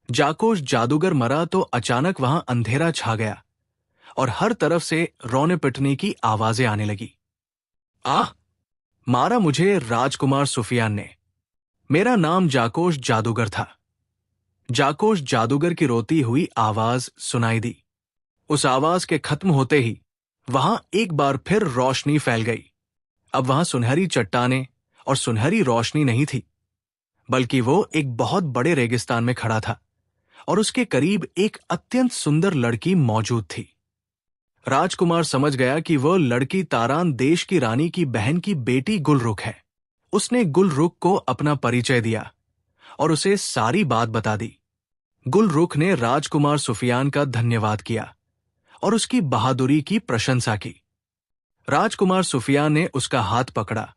जाकोश जादूगर मरा तो अचानक वहां अंधेरा छा गया और हर तरफ से रौने पिटने की आवाजें आने लगी। आह! मारा मुझे राजकुमार सुफियान ने। मेरा नाम जाकोश जादूगर था। जाकोश जादूगर की रोती हुई आवाज सुनाई दी। उस आवाज के खत्म होते ही वहां एक बार फिर रोशनी फैल गई। अब वहां सुनहरी चट्टानें और सुनहरी रोशनी नहीं थी, बल्कि वो एक बहुत बड़े रेगिस्तान में खड़ा था और उसके करीब एक अत्यंत सुंदर लड़की मौजूद थी। राजकुमार समझ गया कि वह लड़की तारान देश की रानी की बहन की बेटी गुलरुख है। उसने गुलरुख को अपना परिचय दिया और उसे सारी बात बता दी। गुलरुख ने राजकुमार सुफियान का धन्यवाद किया और उसकी बहादुरी की प्रशंसा की। राजकुमार सुफियान ने उसका हाथ पकड़ा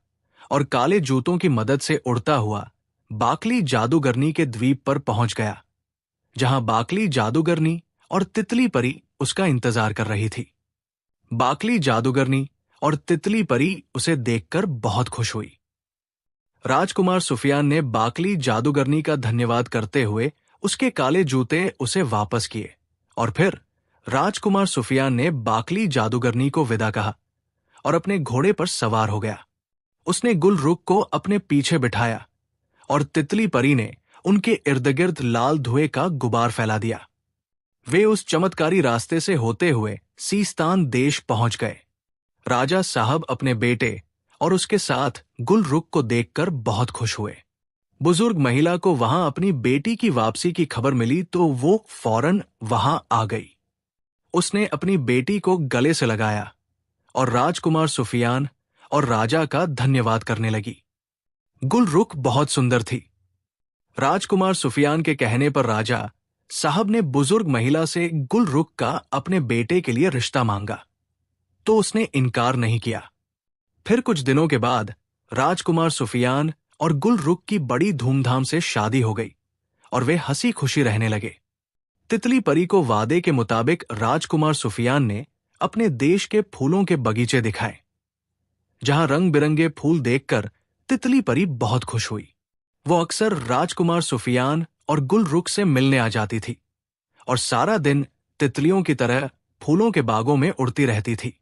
और काले जूतों की मदद से उड़ता हुआ बाकली जादूगरनी के द्वीप पर पहुंच गया, जहां बाकली जादूगरनी और तितली परी उसका इंतजार कर रही थी। बाकली जादूगरनी और तितली परी उसे देखकर बहुत खुश हुई। राजकुमार सुफियान ने बाकली जादूगरनी का धन्यवाद करते हुए उसके काले जूते उसे वापस किए और फिर राजकुमार सुफियान ने बाकली जादूगरनी को विदा कहा और अपने घोड़े पर सवार हो गया। उसने गुलरुख को अपने पीछे बिठाया और तितली परी ने उनके इर्द-गिर्द लाल धुएं का गुबार फैला दिया। वे उस चमत्कारी रास्ते से होते हुए सीस्तान देश पहुंच गए। राजा साहब अपने बेटे और उसके साथ गुलरुख को देखकर बहुत खुश हुए। बुजुर्ग महिला को वहां अपनी बेटी की वापसी की खबर मिली तो वो फौरन वहां आ गई। उसने अपनी बेटी को गले से लगाया और राजकुमार सुफियान और राजा का धन्यवाद करने लगी। गुलरुख बहुत सुंदर थी। राजकुमार सुफियान के कहने पर राजा साहब ने बुजुर्ग महिला से गुलरुख का अपने बेटे के लिए रिश्ता मांगा, तो उसने इनकार नहीं किया। फिर कुछ दिनों के बाद राजकुमार सुफियान और गुलरुख की बड़ी धूमधाम से शादी हो गई और वे हंसी खुशी रहने लगे। तितली परी को वादे के मुताबिक राजकुमार सुफियान ने अपने देश के फूलों के बगीचे दिखाए, जहां रंग बिरंगे फूल देखकर तितली परी बहुत खुश हुई। वो अक्सर राजकुमार सुफियान और गुलरुख से मिलने आ जाती थी और सारा दिन तितलियों की तरह फूलों के बागों में उड़ती रहती थी।